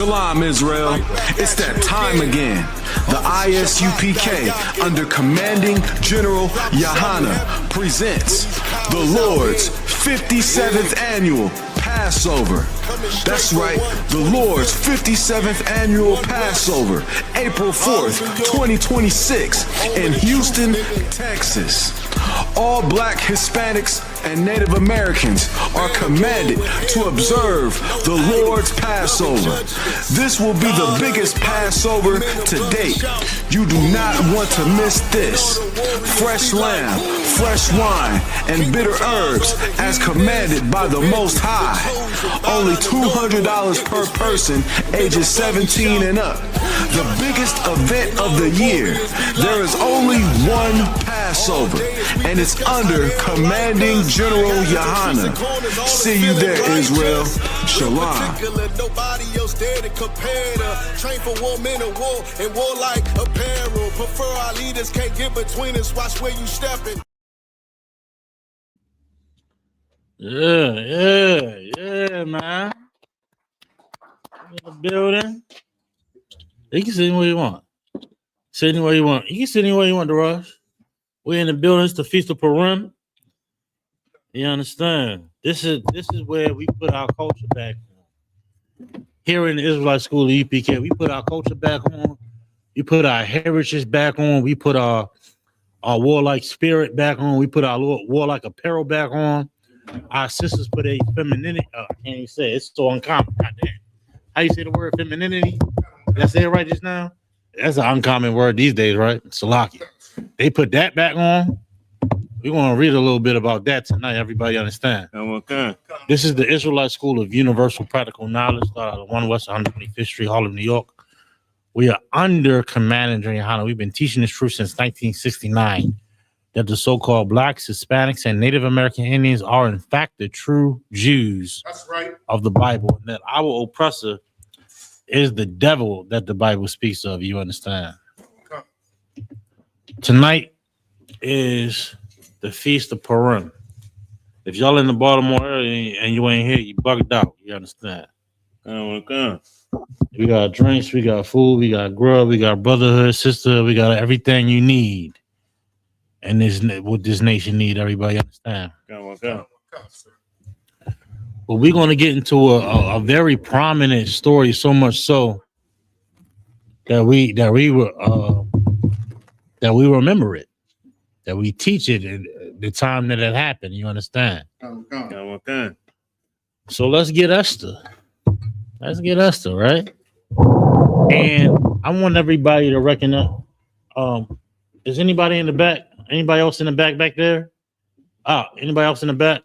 Shalom, Israel. It's that time again. The ISUPK, under Commanding General Yahana, presents the Lord's 57th Annual Passover. That's right, the Lord's 57th Annual Passover, April 4th, 2026, in Houston, Texas. All Black, Hispanics, and Native Americans are commanded to observe the Lord's Passover. This will be the biggest Passover to date. You do not want to miss this. Fresh lamb, fresh wine, and bitter herbs as commanded by the Most High. Only $200 per person, ages 17 and up. The biggest event of the year. There is only one Passover, and it's under Commanding General Yahana. See you there, Israel. Shalom. Nobody else there to compare to. Train for war, men of war, and war like apparel. Prefer our leaders, can't get between us. Watch where you stepping. Yeah, man. In the building. You can sit anywhere you want. Sit anywhere you want. You can sit anywhere you want, Daraj. We're in the building. It's the Feast of Purim. You understand? This is where we put our culture back on. Here in the Israelite School of UPK, we put our culture back on. We put our heritage back on. We put our warlike spirit back on. We put our warlike apparel back on. Our sisters put a femininity. I can't even say it. It's so uncommon. Goddamn. How you say the word femininity? Did I say it right just now? That's an uncommon word these days, right? Salaki. They put that back on. We want to read a little bit about that tonight. Everybody understand? Okay. This is the Israelite School of Universal Practical Knowledge, started out of 1 West 125th Street, Harlem, New York. We are under Commanding General Yahana. We've been teaching this truth since 1969, that the so-called Blacks, Hispanics, and Native American Indians are in fact the true Jews. That's right. Of the Bible, and that our oppressor is the devil that the Bible speaks of. You understand? Okay. Tonight is the Feast of Purim. If y'all in the Baltimore area and you ain't here, you bugged out. You understand? Okay. We got drinks, we got food, we got grub, we got brotherhood, sisterhood, we got everything you need. And this what this nation need. Everybody understand? Okay. But we're going to get into a very prominent story, so much so that we remember it, that we teach it at the time that it happened. You understand? Okay. So let's get Esther. Right? And I want everybody to recognize. Is anybody in the back? Anybody else in the back there? Anybody else in the back?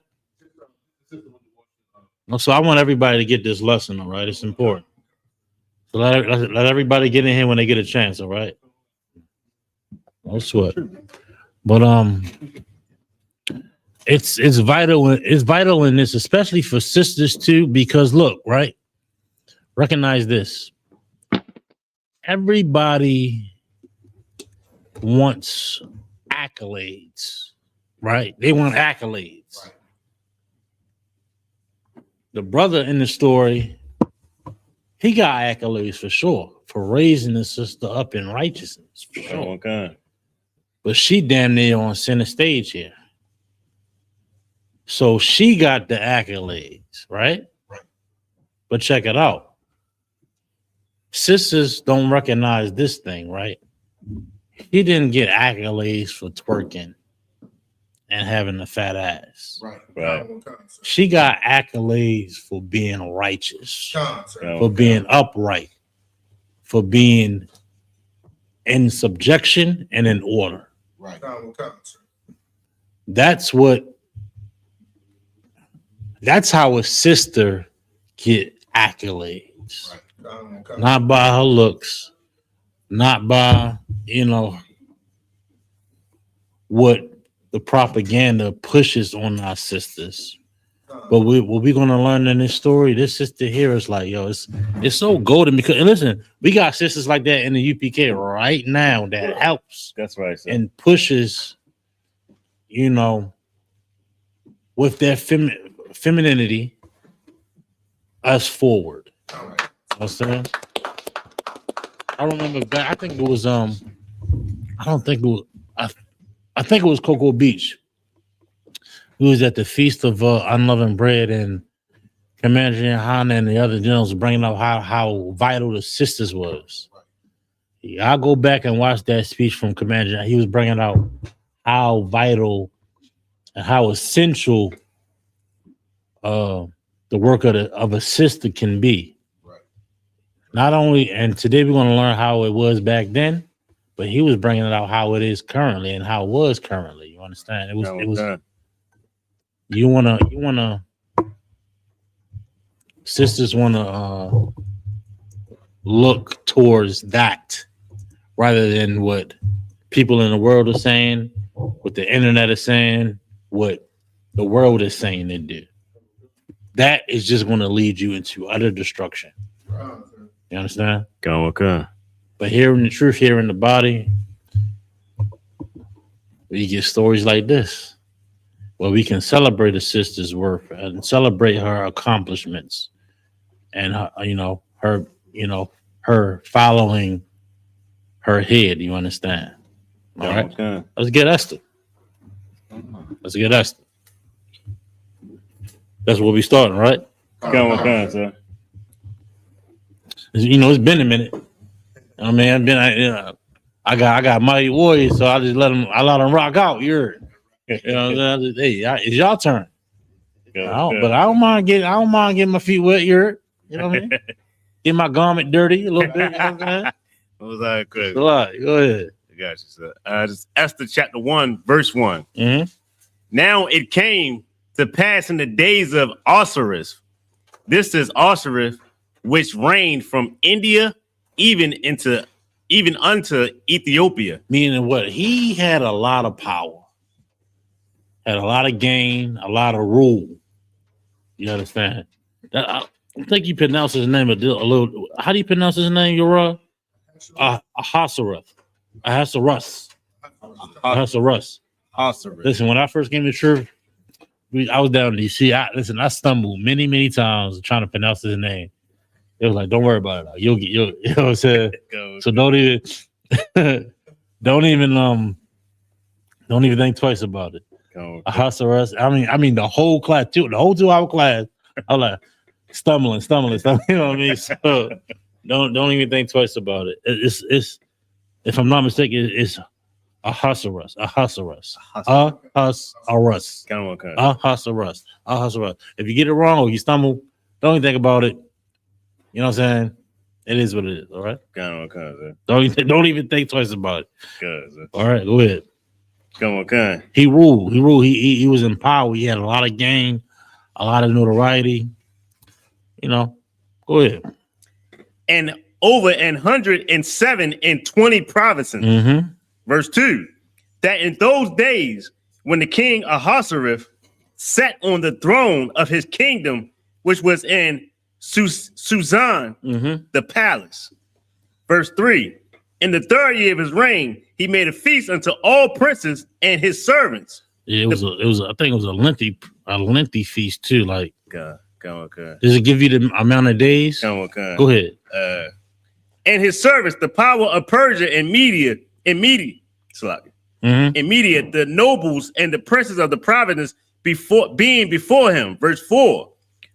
No, so I want everybody to get this lesson, all right? It's important. So let everybody get in here when they get a chance, all right? No sweat. But it's vital. It's vital in this, especially for sisters too, because look, right? Recognize this. Everybody wants accolades, right? They want accolades. Right. The brother in the story, he got accolades for sure for raising his sister up in righteousness. For sure. Okay. But she damn near on center stage here. So she got the accolades, right? But check it out. Sisters don't recognize this thing, right? He didn't get accolades for twerking and having a fat ass. Right. She got accolades for being righteous, for being upright, for being in subjection and in order. Right. That's how a sister get accolades. Right. Not by her looks, not by, what the propaganda pushes on our sisters. But what we're going to learn in this story, this sister here is like, yo, it's so golden because, and listen, we got sisters like that in the UPK right now that helps. That's right, sir. And pushes, with their femininity, us forward. All right. I'm saying? I remember back. I think it was I don't think it was. I think it was Cocoa Beach. We was at the feast of unleavened bread, and Commander Johanna and the other generals bringing up how vital the sisters was. I'll go back and watch that speech from Commander. He was bringing out how vital and how essential the work of a sister can be. Right. Not only, and today we're going to learn how it was back then, but he was bringing it out how it is currently and how it was currently. You understand? It was. You wanna. Sisters wanna look towards that rather than what people in the world are saying, what the internet is saying, what the world is saying they do. That is just going to lead you into utter destruction. You understand? Okay. But hearing the truth here in the body, we get stories like this, where we can celebrate a sister's work and celebrate her accomplishments, and her following her head. You understand? All right. Okay. Let's get Esther. That's where we starting, right? Okay, sir. It's been a minute. I mean, I got Mighty Warriors, so I just let them rock out. You heard? You know what I'm saying? It's y'all turn. But I don't mind getting my feet wet. You heard? You know what I mean? Get my garment dirty a little bit. You know what I'm saying? What was that? Good. A lot. Go ahead. I got you, sir. Just Esther chapter 1, verse 1. Mm-hmm. Now it came to pass in the days of Osiris. This is Osiris, which reigned from India even unto Ethiopia. Meaning what? He had a lot of power, had a lot of gain, a lot of rule. You understand? I think you pronounce his name a little. How do you pronounce his name, Uriah? Ahasuerus. Ahasuerus. Listen, when I first came to church, I was down in DC. I stumbled many times trying to pronounce his name. It was like, don't worry about it. You'll you know what I'm saying? So don't even think twice about it. Ahasuerus. I mean the whole class, the whole 2-hour class. I was like stumbling. You know what I mean? So don't even think twice about it. It's if I'm not mistaken, it's Ahasuerus. Ahasuerus. If you get it wrong or you stumble, don't even think about it. You know what I'm saying? It is what it is. All right. Don't even think twice about it. All right. Go ahead. He ruled. He was in power. He had a lot of gain, a lot of notoriety. Go ahead. And over 107 in 20 provinces. Mm-hmm. Verse 2. That in those days, when the king Ahasuerus sat on the throne of his kingdom, which was in Susan, the palace. Verse 3. In the 3rd year of his reign, he made a feast unto all princes and his servants. Yeah, I think it was a lengthy feast too. Like, God. Does it give you the amount of days? Go ahead. And his servants, the power of Persia and Media, the nobles and the princes of the provinces before him. Verse 4.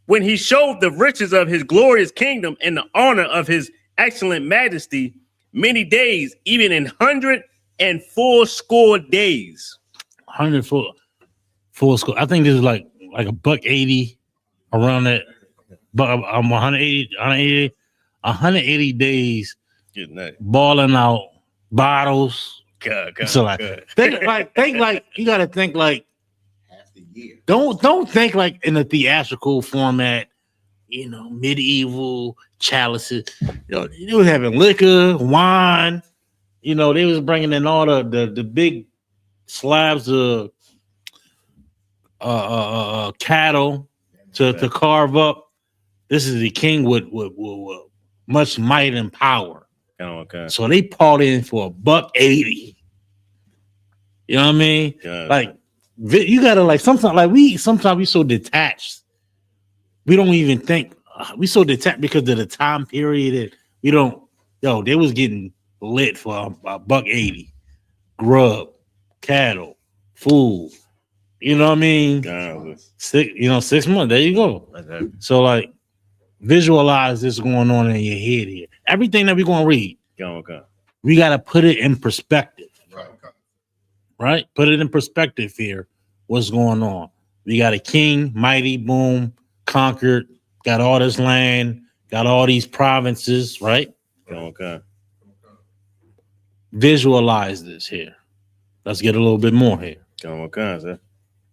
When he showed the riches of his glorious kingdom and the honor of his excellent majesty, many days, even in 104 days. 104. I think this is like $180 around that. But I'm 180 days balling out bottles. God. So think like you gotta think like half the year. Don't think like in a theatrical format, medieval chalices. They was having liquor, wine. They was bringing in all the big slabs of cattle to carve up. This is the king with much might and power. So they poured in for $180. You know what I mean? Like you gotta sometimes we so detached. We don't even think we so detached because of the time period that we don't. Yo, they was getting lit for a $1.80, grub, cattle, food. You know what I mean? 6 months. There you go. So like, visualize this going on in your head here. Everything that we're gonna read, we gotta put it in perspective. Right? Put it in perspective here. What's going on? We got a king, mighty, boom, conquered, got all this land, got all these provinces, right? Visualize this here. Let's get a little bit more here.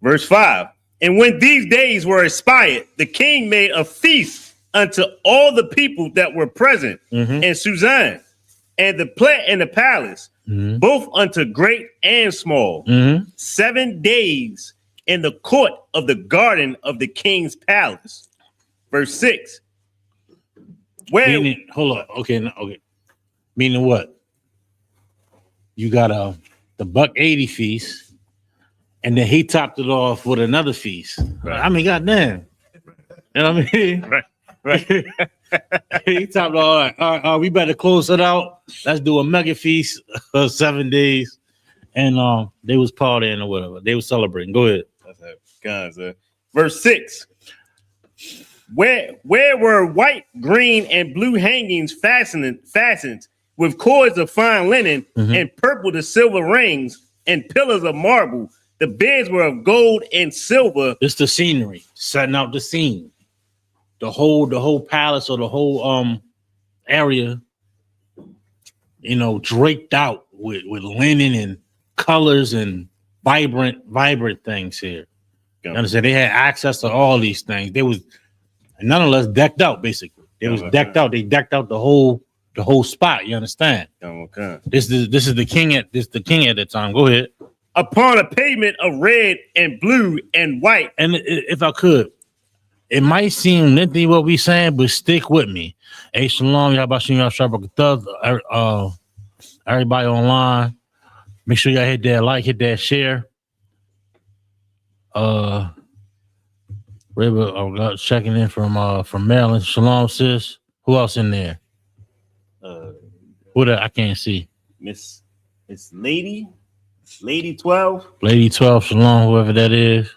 Verse 5. And when these days were expired, the king made a feast unto all the people that were present in Suzanne and the palace, both unto great and small, 7 days in the court of the garden of the king's palace. Verse 6. Meaning, hold on. Okay. Meaning what? You got the $1.80 feast, and then he topped it off with another feast. Right. I mean, goddamn. You know what I mean? Right. He topped it all. All right, we better close it out. Let's do a mega feast for 7 days. And they was partying or whatever. They was celebrating. Go ahead. Verse 6. Where were white, green, and blue hangings fastened with cords of fine linen and purple to silver rings and pillars of marble. The beds were of gold and silver. It's the scenery, setting out the scene. The whole palace or the whole area, draped out with linen and colors and vibrant things here. You understand? They had access to all these things. They was nonetheless decked out, basically. They was decked out. They decked out the whole spot. You understand? This is the king at the time. Go ahead. Upon a pavement of red and blue and white. And if I could, it might seem lengthy what we saying, but stick with me. Hey, shalom, everybody online. Make sure y'all hit that like, hit that share. Checking in from Maryland. Shalom, sis. Who else in there? I can't see. Miss Lady 12. Lady 12, shalom, whoever that is.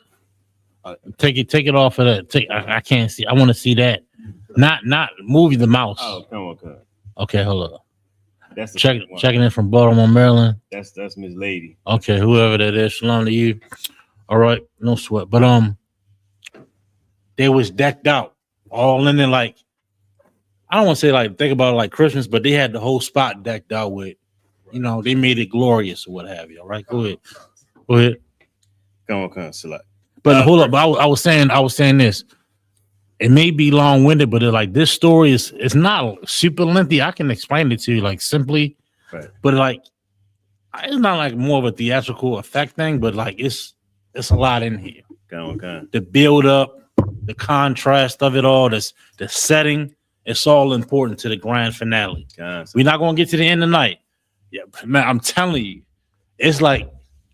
Take it off of that. I can't see. I want to see that. Not moving the mouse. Oh, come on. Okay, hold up. That's checking in from Baltimore, Maryland. That's Miss Lady. Okay, whoever that is, shalom to you. All right, no sweat. But they was decked out, all in there like, I don't want to say like think about it like Christmas, but they had the whole spot decked out with, they made it glorious or what have you. All right, go ahead. Come on, select. But hold up, I was saying this. It may be long-winded, but this story it's not super lengthy. I can explain it to you like simply, right. But it's not like more of a theatrical effect thing, but it's a lot in here. Okay. The build up, the contrast of it all, the setting, it's all important to the grand finale. We're not gonna get to the end of the night. Yeah, man, I'm telling you, it's like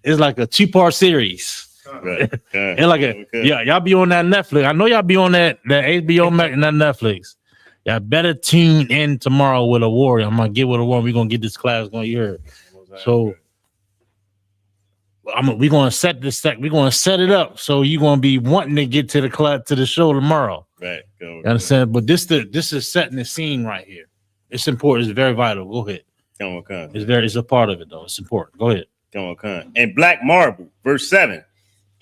a 2-part series. Right. Y'all be on that Netflix. I know y'all be on that HBO Max and that Netflix. Y'all better tune in tomorrow with a warrior. I'm gonna get with a warrior. We're gonna get this class going. You heard. So we're gonna set this. We're gonna set it up so you're gonna be wanting to get to the class to the show tomorrow. Right. You understand? But this is setting the scene right here. It's important. It's very vital. Go ahead. It's a part of it though. It's important. Go ahead. And black marble, verse 7.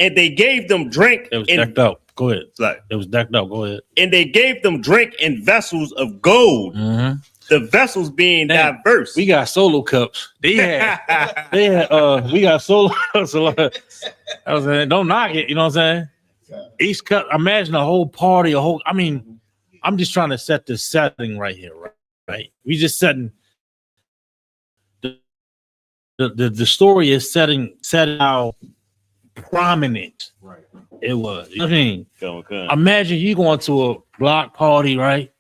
And they gave them drink. It was decked out. Go ahead. Like, it was decked out. Go ahead. And they gave them drink in vessels of gold. Mm-hmm. The vessels being diverse. We got solo cups. We got solo cups. I was saying, don't knock it. You know what I'm saying? Each cup. Imagine a whole party. I'm just trying to set the setting right here. Right. We just setting. The story is setting how prominent it was. You know what I mean? Imagine you going to a block party, right?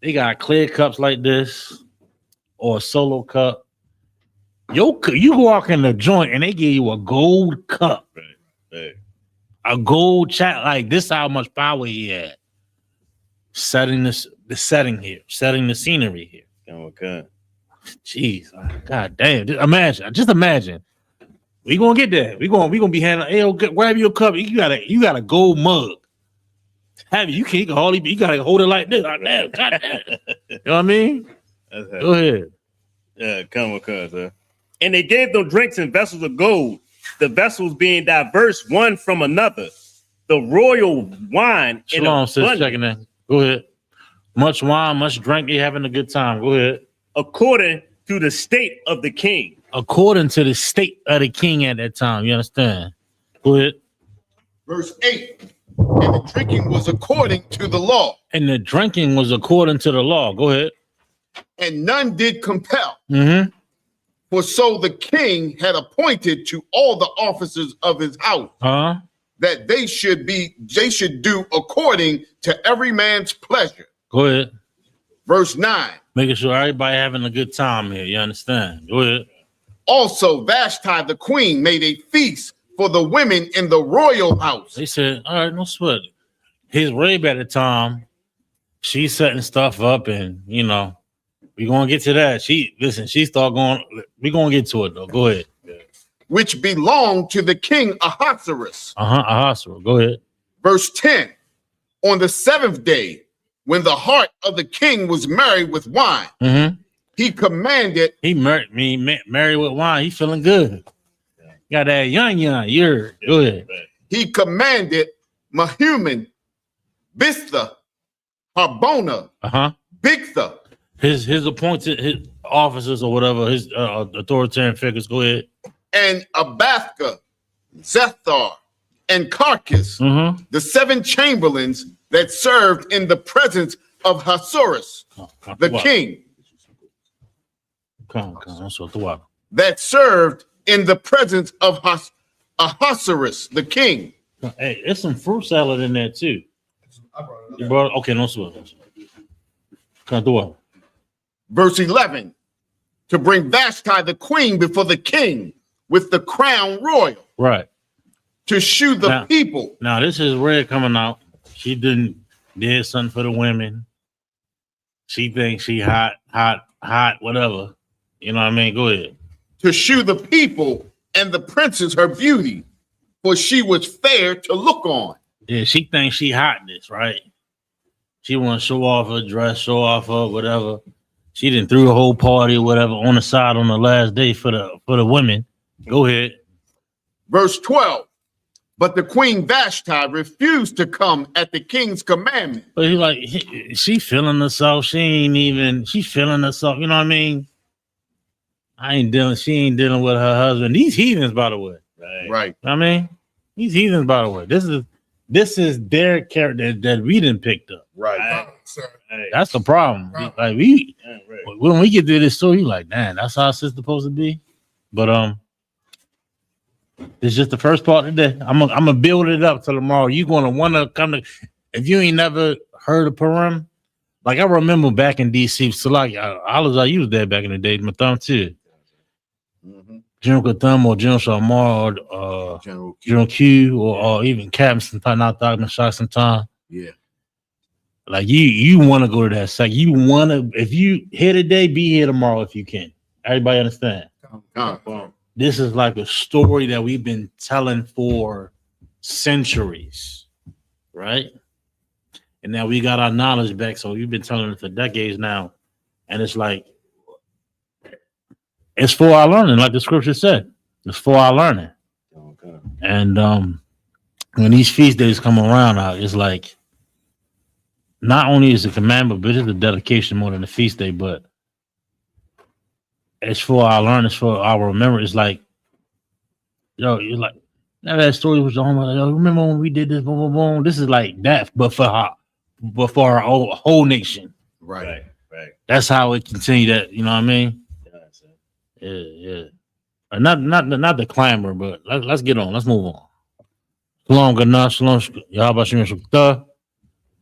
They got clear cups like this or a solo cup. You walk in the joint and they give you a gold cup. Right. A gold chat like this, how much power he had. setting the setting here, setting the scenery here. Oh, God. Jeez, God damn! Just imagine. We gonna get there. We gonna be handling. Hey, grab your cup. You got a gold mug. Have you can't hardly. You gotta hold it like this. God damn. You know what I mean? Go ahead. Yeah, come on, cuz. And they gave them drinks in vessels of gold, the vessels being diverse one from another. The royal wine. Shalom, sis, checking in. Go ahead. Much wine, much drink. They having a good time. Go ahead. According to the state of the king. According to the state of the king at that time. You understand? Go ahead. Verse 8. And the drinking was according to the law. And the drinking was according to the law. Go ahead. And none did compel. Mm-hmm. For so the king had appointed to all the officers of his house that they should do according to every man's pleasure. Go ahead. Verse 9. Making sure everybody having a good time here. You understand? Go ahead. Also, Vashti the queen made a feast for the women in the royal house. They said, all right, no sweat. His Rabe at the time, she's setting stuff up, and you know, we're gonna get to that. She start going, we're gonna get to it though. Go ahead. Which belonged to the king Ahasuerus. Ahasuerus. Go ahead. Verse 10. On the 7th day, when the heart of the king was merry with wine, he commanded. He married with wine. He feeling good. Got that young. You're good. He commanded Mehuman, Bistha, Harbona, Bigtha. His appointed his officers or whatever, his authoritarian figures. Go ahead. And Abathka, Zethar, and Carcass, the 7 chamberlains that served in the presence of Ahasuerus, the king. That served in the presence of Ahasuerus, the king. Hey, there's some fruit salad in there too. You brought it? Okay, no sweat. Verse 11. To bring Vashti the queen before the king with the crown royal. Right. To shew the people. Now, this is Red coming out. She did something for the women. She thinks she hot, whatever. You know what I mean? Go ahead. To shew the people and the princess her beauty, for she was fair to look on. Yeah, she thinks she hotness, right? She want to show off her dress, show off her whatever. She didn't threw a whole party or whatever on the side on the last day for the women. Go ahead. Verse 12. But the queen Vashti refused to come at the king's commandment. But she feeling herself. She feeling herself. You know what I mean? She ain't dealing with her husband. These heathens, by the way. Right. I mean, these heathens, by the way. This is their character that we didn't picked up. Right. That's the problem. When we get to this story, you like, damn, that's how it's supposed to be. But it's just the first part of the day. I'm gonna build it up till tomorrow. You're gonna want to come to. If you ain't never heard of Purim, like I remember back in DC, so like I was there back in the day. My thumb too. General Katham or General Shamar or General Q or even Captain sometime, not Dr. Shah sometime. Yeah. Like you want to go to that site. You want to, if you here today, be here tomorrow if you can. Everybody understand? This is like a story that we've been telling for centuries, right? And now we got our knowledge back. So we've been telling it for decades now. And it's like, it's for our learning, like the scripture said. It's for our learning. Okay. And when these feast days come around, it's like not only is it a commandment, but it's a dedication more than a feast day. But it's for our learning, it's for our remembrance. It's like, you're like that story was on. Like, remember when we did this? Boom, boom, boom. This is like that, but for our whole nation. Right. That's how it continued. That you know what I mean. Yeah. Not the clamor, but let's get on. Let's move on. Shalom, Ganah, shalom, Yahweh.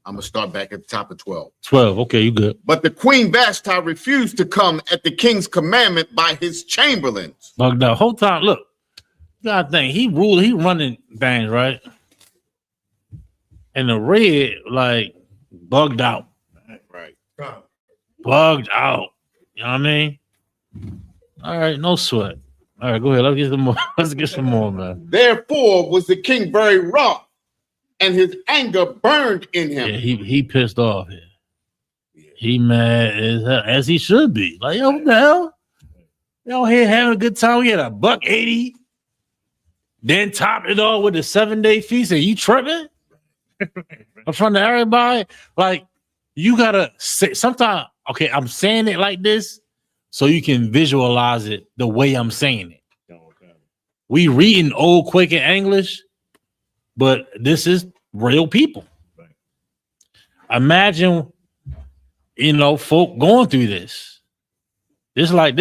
I'm gonna start back at the top of 12. 12. Okay, you good. But the queen Vashti refused to come at the king's commandment by his chamberlains. But the whole time, look, you gotta think he running things, right? And the red, like bugged out. Right. Bugged out. You know what I mean? All right, no sweat. All right, go ahead. Let's get some more. Let's get some more, man. Therefore was the king very wroth, and his anger burned in him. Yeah, he pissed off here. He mad as hell, as he should be. Like, yo, what the hell? Y'all here having a good time. We had $180. Then topped it all with a 7-day feast. Are you tripping? In front of everybody? Like, you gotta say sometimes, okay, I'm saying it like this so you can visualize it the way I'm saying it. We reading old Quaker English, but this is real people. Imagine, folk going through this. This like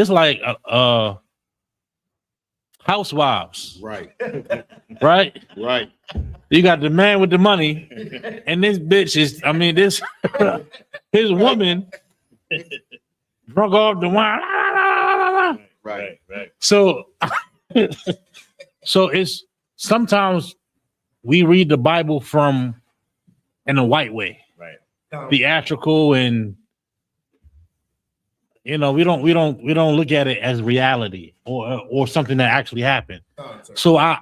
housewives, Right. right? Right. You got the man with the money, and this bitch is, his woman drunk off the wine. Right. So it's sometimes we read the Bible in a white way, Right. theatrical, and we don't look at it as reality or something that actually happened. So I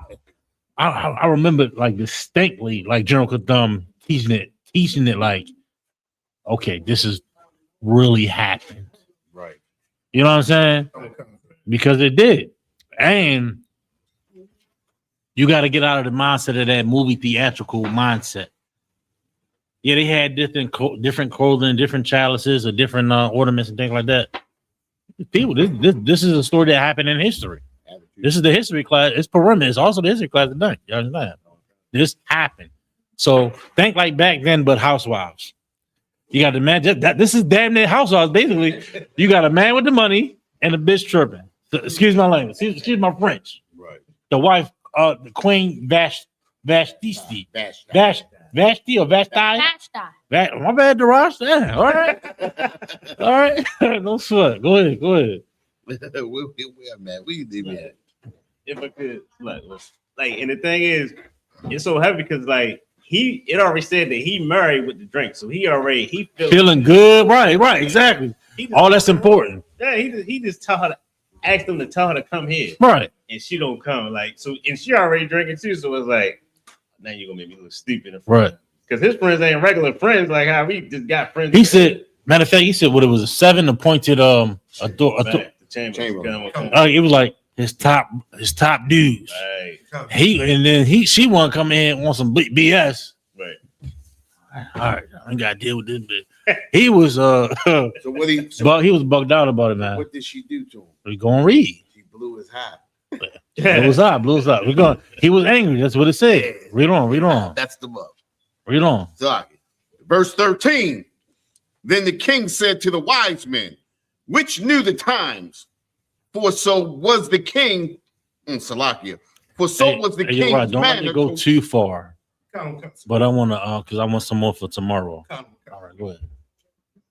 remember like distinctly, like General Kadam teaching it like, okay, this is really happened. Right. You know what I'm saying? Because it did. And you got to get out of the mindset of that movie theatrical mindset. Yeah, they had different clothing, different chalices, or different ornaments and things like that. People, this is a story that happened in history. This is the history class. It's Purim. It's also the history class today. You understand? This happened. So think like back then, but housewives. You got the man. That this is damn near housewives. Basically, you got a man with the money and a bitch tripping. So, excuse my language. Excuse my French. Right. The wife, the Queen Vashti. Vashti or Vashti? My bad, Darash. Yeah. All right. All right. No sweat. Go ahead. Where, man? We did that. If I could, like, and the thing is, it's so heavy because like it already said that he married with the drink, so he feeling good. Right, exactly. All that's important. Yeah, he just asked them to tell her to come here, right? And she don't come, like, so, and she already drinking too, so it's like, now you're gonna make me look stupid, right? Because his friends ain't regular friends, like how we just got friends. He said, matter of fact, he said, it was a 7 appointed the chamber. It was like his top dudes. Right. She want to come in on some BS. Right. All right, I ain't got to deal with this bitch. He was So what he was bugged out about it, man. What did she do to him? We gonna read. She blew his high. Blew his eye. We're going. He was angry. That's what it said. Yeah. Read on. That's the book. Read on. Sorry. Verse 13. Then the king said to the wise men, which knew the times, for so was the king in Salakia. For so was the king's right. Don't manner. Let me go too far. But I want to, because I want some more for tomorrow. All right, go ahead.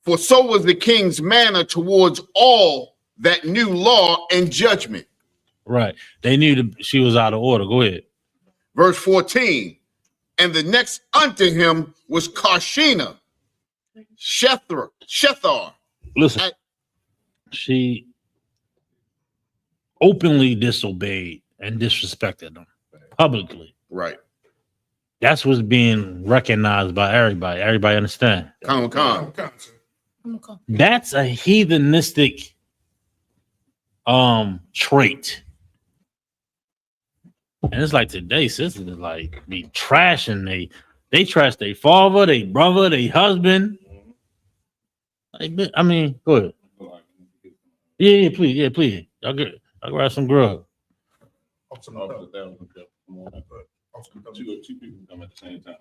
For so was the king's manner towards all that knew law and judgment. Right. They knew she was out of order. Go ahead. Verse 14. And the next unto him was Karshina, Shethar. Listen, she openly disobeyed and disrespected them publicly. Right. That's what's being recognized by everybody. Everybody understand? That's a heathenistic trait. And it's like today, sisters is like be trashing. They trash their father, their brother, their husband. I mean, go ahead. Yeah, please. I'll grab some grub. Two people come at the same time.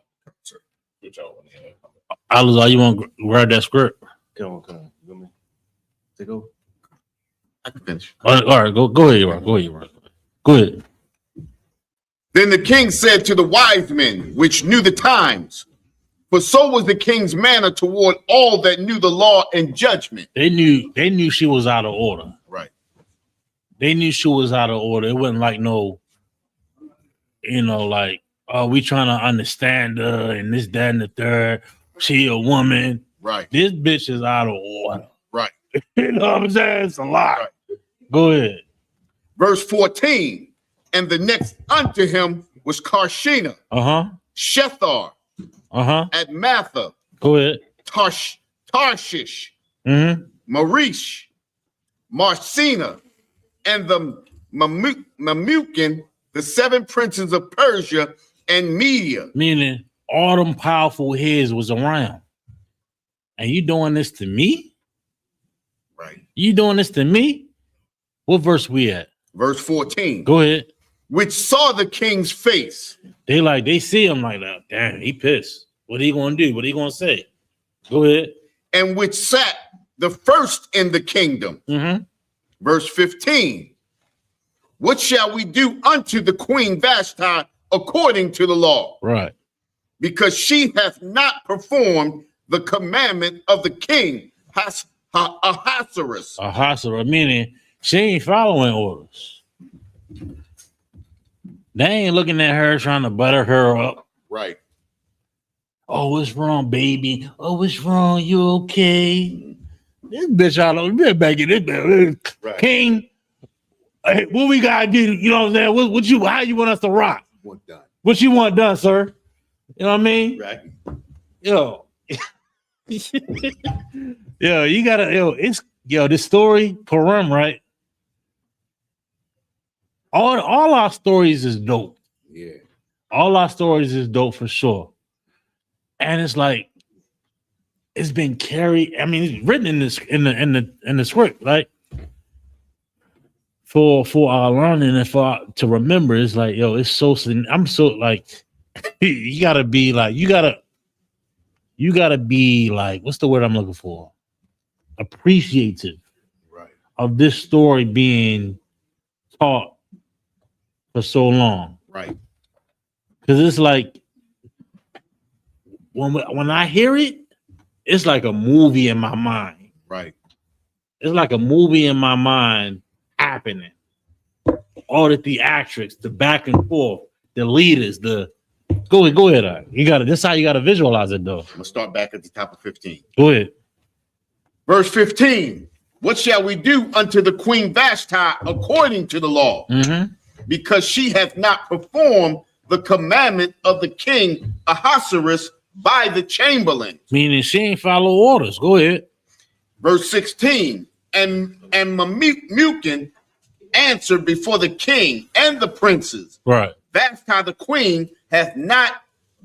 Which y'all want to have? Alizar, you want to grab that script? Come on. Take over. I can finish. All right, go ahead, you Go ahead. Then the king said to the wise men, which knew the times, for so was the king's manner toward all that knew the law and judgment. They knew she was out of order. Right. They knew she was out of order. It wasn't like no, like, we trying to understand her and this, that, and the third. She a woman. Right. This bitch is out of order. Right. You know what I'm saying? It's a lot. Right. Go ahead. Verse 14. And the next unto him was Karshena, Shethar, at Matha, Go ahead. Tarshish, Mm-hmm. Marish, Marcina, and the Mamukin, the 7 princes of Persia and Media. Meaning all them powerful heads was around. And you doing this to me? Right. You doing this to me? What verse we at? Verse 14. Go ahead. Which saw the king's face. They see him like that. Damn, he pissed. What he gonna do? What he gonna say? Go ahead. And which sat the first in the kingdom. Mm-hmm. Verse 15. What shall we do unto the queen Vashti according to the law? Right. Because she hath not performed the commandment of the king Ahasuerus. Ahasuerus, meaning she ain't following orders. They ain't looking at her trying to butter her up. Right. Oh, what's wrong, baby? Oh, what's wrong? You okay? This bitch out of back in this Right. King. Hey, what we gotta do? You know what I'm saying? How you want us to rock? What done? What you want done, sir? You know what I mean? Right. Yo. Yo, you gotta, this story, Purim, right? All our stories is dope. Yeah. All our stories is dope for sure. And it's like it's been carried. I mean, it's written in this in the script, right? For our learning and to remember, it's like, yo, it's so. I'm so like, you gotta be like, what's the word I'm looking for? Appreciative, Right. of this story being taught for so long. Right. Because it's like when I hear it, it's like a movie in my mind. Right. It's like a movie in my mind happening. All the theatrics, the back and forth, the leaders, go ahead. You got it. This is how you got to visualize it, though. I'm gonna start back at the top of 15. Go ahead. Verse 15. What shall we do unto the queen Vashti according to the law? Mm-hmm. Because she hath not performed the commandment of the king Ahasuerus by the chamberlain. Meaning she ain't follow orders. Go ahead. Verse 16. And Mamukin answered before the king and the princes. Right. Vashti the queen hath not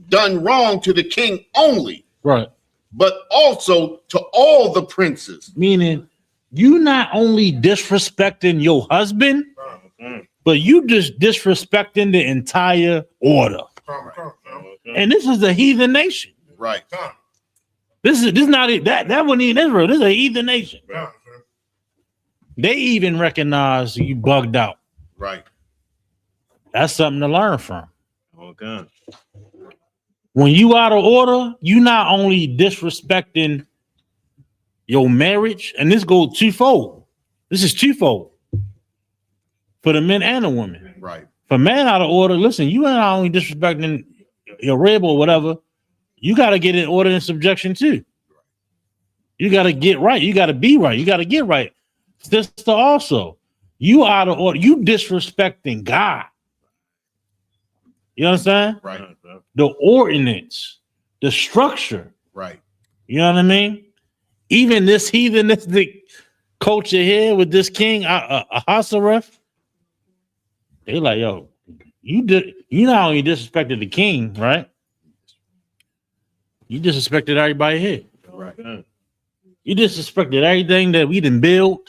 done wrong to the king only, Right. but also to all the princes. Meaning you not only disrespecting your husband, but you just disrespecting the entire order. And this is a heathen nation. Right. This is not it. That wasn't even Israel. This is a heathen nation. They even recognize you bugged out. Right. That's something to learn from. Okay. When you out of order, you not only disrespecting your marriage, and this goes twofold. This is twofold for the men and the women. Right. For man out of order, listen, you ain't only disrespecting your rib or whatever. You got to get in order and subjection too. You got to get right. You got to be right. You got to get right. Sister, also, you out of order. You disrespecting God. You understand? Right. The ordinance, the structure. Right. You know what I mean? Even this heathenistic culture here with this king, Ahasuerus, they like, yo, you not only disrespected the king, right? You disrespected everybody here. Right. You disrespected everything that we didn't build.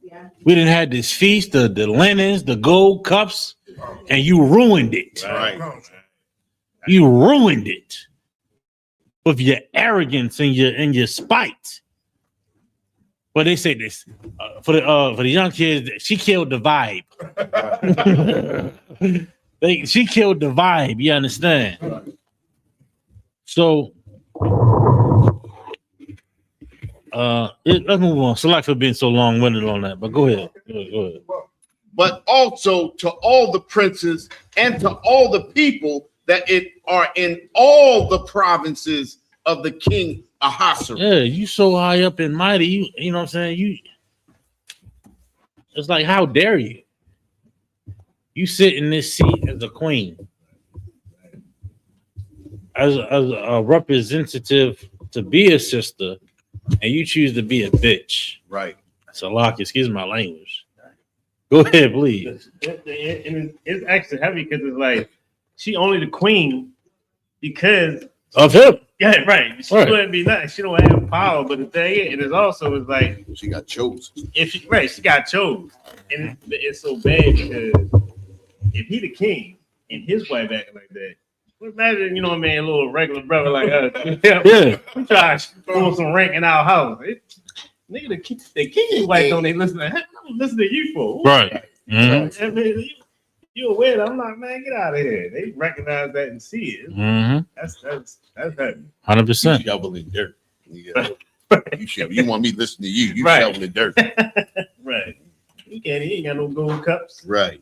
Yeah. We didn't have this feast, the linens, the gold cups, and you ruined it. Right. You ruined it with your arrogance and your spite. But they say this for the young kids. She killed the vibe. She killed the vibe. You understand? So, let's move on. Sorry for being so long-winded on that, but go ahead. Go ahead. But also to all the princes and to all the people that it are in all the provinces of the king Ahasuerus. Yeah, you so high up and mighty. You know what I'm saying? It's like, how dare you? You sit in this seat as a queen, as a representative to be a sister, and you choose to be a bitch. Right. Salaki, excuse my language. Go ahead, please. It's actually heavy because it's like she only the queen because Of him. yeah, right. She Right. wouldn't be nothing. She don't have power, but the thing is, it is also is like She got chosen. if she got chose, and it's so bad because if he the king and his wife acting like that, well, imagine a little regular brother like us. Yeah. We try to throw some rank in our house. Nigga, the king's wife don't even listen to him. I'm listening to you for Right. Mhm. I mean, you aware? I'm like, man, get out of here. They recognize that and see it. Mm-hmm. That's heavy. 100%. Shoveling dirt. Yeah. You want me to listen to you? You Right. shoveling dirt. Right. He ain't got no gold cups. Right.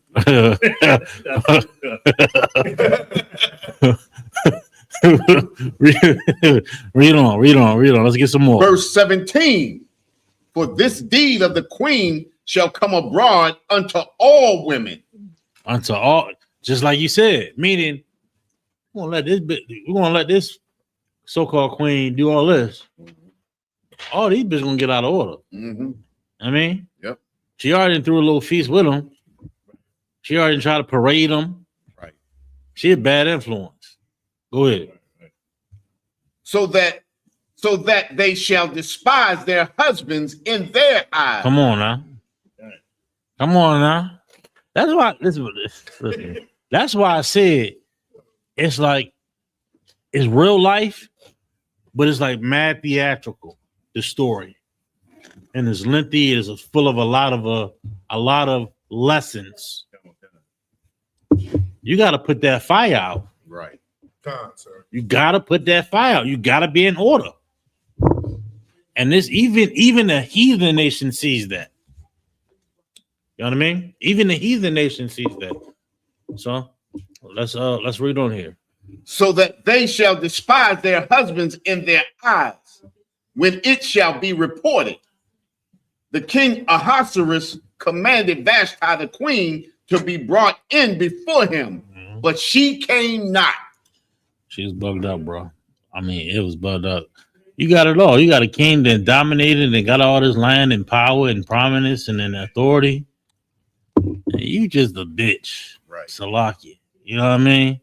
read on. Let's get some more. Verse 17. For this deed of the queen shall come abroad unto all women. Unto all, just like you said, meaning we're gonna let this so-called queen do all this. All these bitches gonna get out of order. Mm-hmm. I mean, Yep. She already threw a little feast with them. She already tried to parade them. Right. She a bad influence. Go ahead. So that they shall despise their husbands in their eyes. Come on now. Come on now. That's why. Listen. That's why I said it's like it's real life, but it's like mad theatrical. The story, and it's lengthy. It's full of a lot of lessons. You got to put that fire out. Right. You got to put that fire out. You got to be in order. And this even the heathen nation sees that. You know what I mean? Even the heathen nation sees that. So let's read on here. So that they shall despise their husbands in their eyes, when it shall be reported. The king Ahasuerus commanded Vashti the queen to be brought in before him, but she came not. She was bugged up, bro. I mean, it was bugged up. You got it all. You got a king that dominated and got all this land and power and prominence and then authority. And you just a bitch. Right. Salaki. You know what I mean?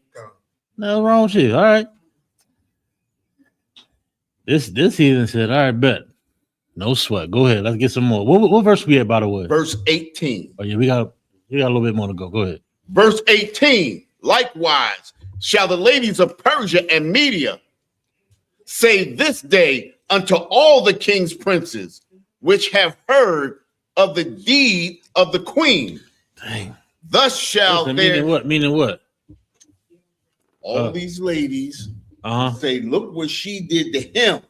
Nothing wrong with you. All right. This heathen said, all right, bet. No sweat. Go ahead. Let's get some more. What verse we at, by the way? Verse 18. Oh, yeah, we got a little bit more to go. Go ahead. Verse 18. Likewise shall the ladies of Persia and Media say this day unto all the king's princes, which have heard of the deed of the queen. Dang. Thus shall Listen, their meaning what? all these ladies Uh-huh. say, look what she did to him.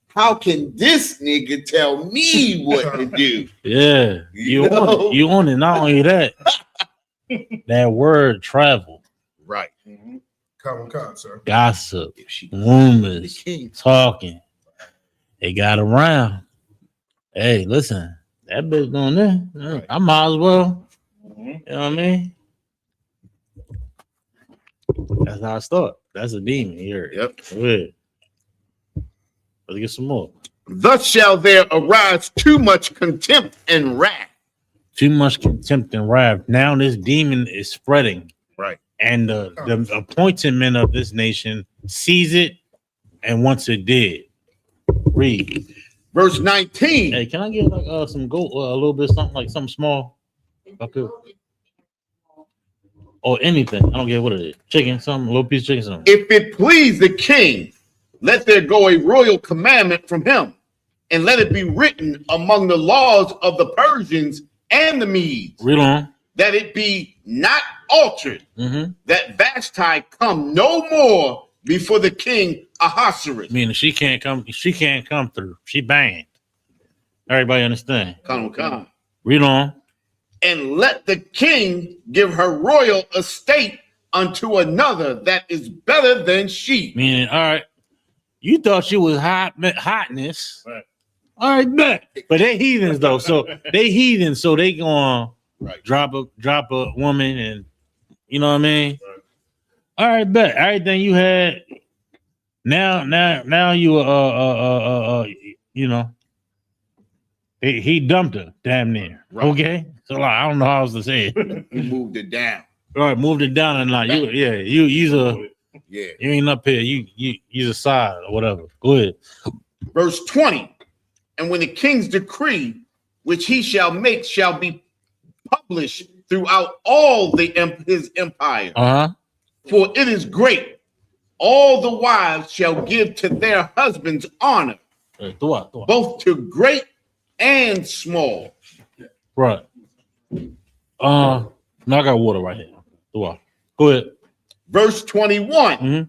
How can this nigga tell me what to do? Yeah. You know? on it. Not only that, that word travel, Right. Come, sir. gossip, The rumors, king. talking. They got around. Hey, listen, that bitch doing this. I might as well. You know what I mean? That's how I start. That's a demon here. Yep. Go ahead. Let's get some more. Thus shall there arise too much contempt and wrath. Too much contempt and wrath. Now this demon is spreading. Right. And the appointment of this nation sees it and wants it dead. Read. Verse 19. Hey, can I get like some gold, a little bit something like something small? Okay. Or anything. I don't care what it is. Chicken, something, a little piece of chicken, something. If it please the king, let there go a royal commandment from him, and let it be written among the laws of the Persians and the Medes, Read on. that it be not altered, Mm-hmm. that Vashti come no more before the king Ahasuerus. Meaning she can't come through. She banned. Everybody understand? Come. Read on. And let the king give her royal estate unto another that is better than she. Meaning, all right, you thought she was hotness. Right. All right, bet. But they heathens though, so they heathens, so they gonna drop a woman, and you know what I mean. Right. All right, bet. Everything you had, now you you know, he dumped her, damn near. Right. Okay, so like, I don't know how else to say it. He moved it down. All right, moved it down and not you. Yeah, you's a Yeah. you ain't up here. You's a side or whatever. Go ahead. Verse 20. And when the king's decree, which he shall make, shall be published throughout all his empire, for it is great. All the wives shall give to their husbands honor, both to great and small. Right. Now I got water right here. Go ahead. Verse 21. Mhm.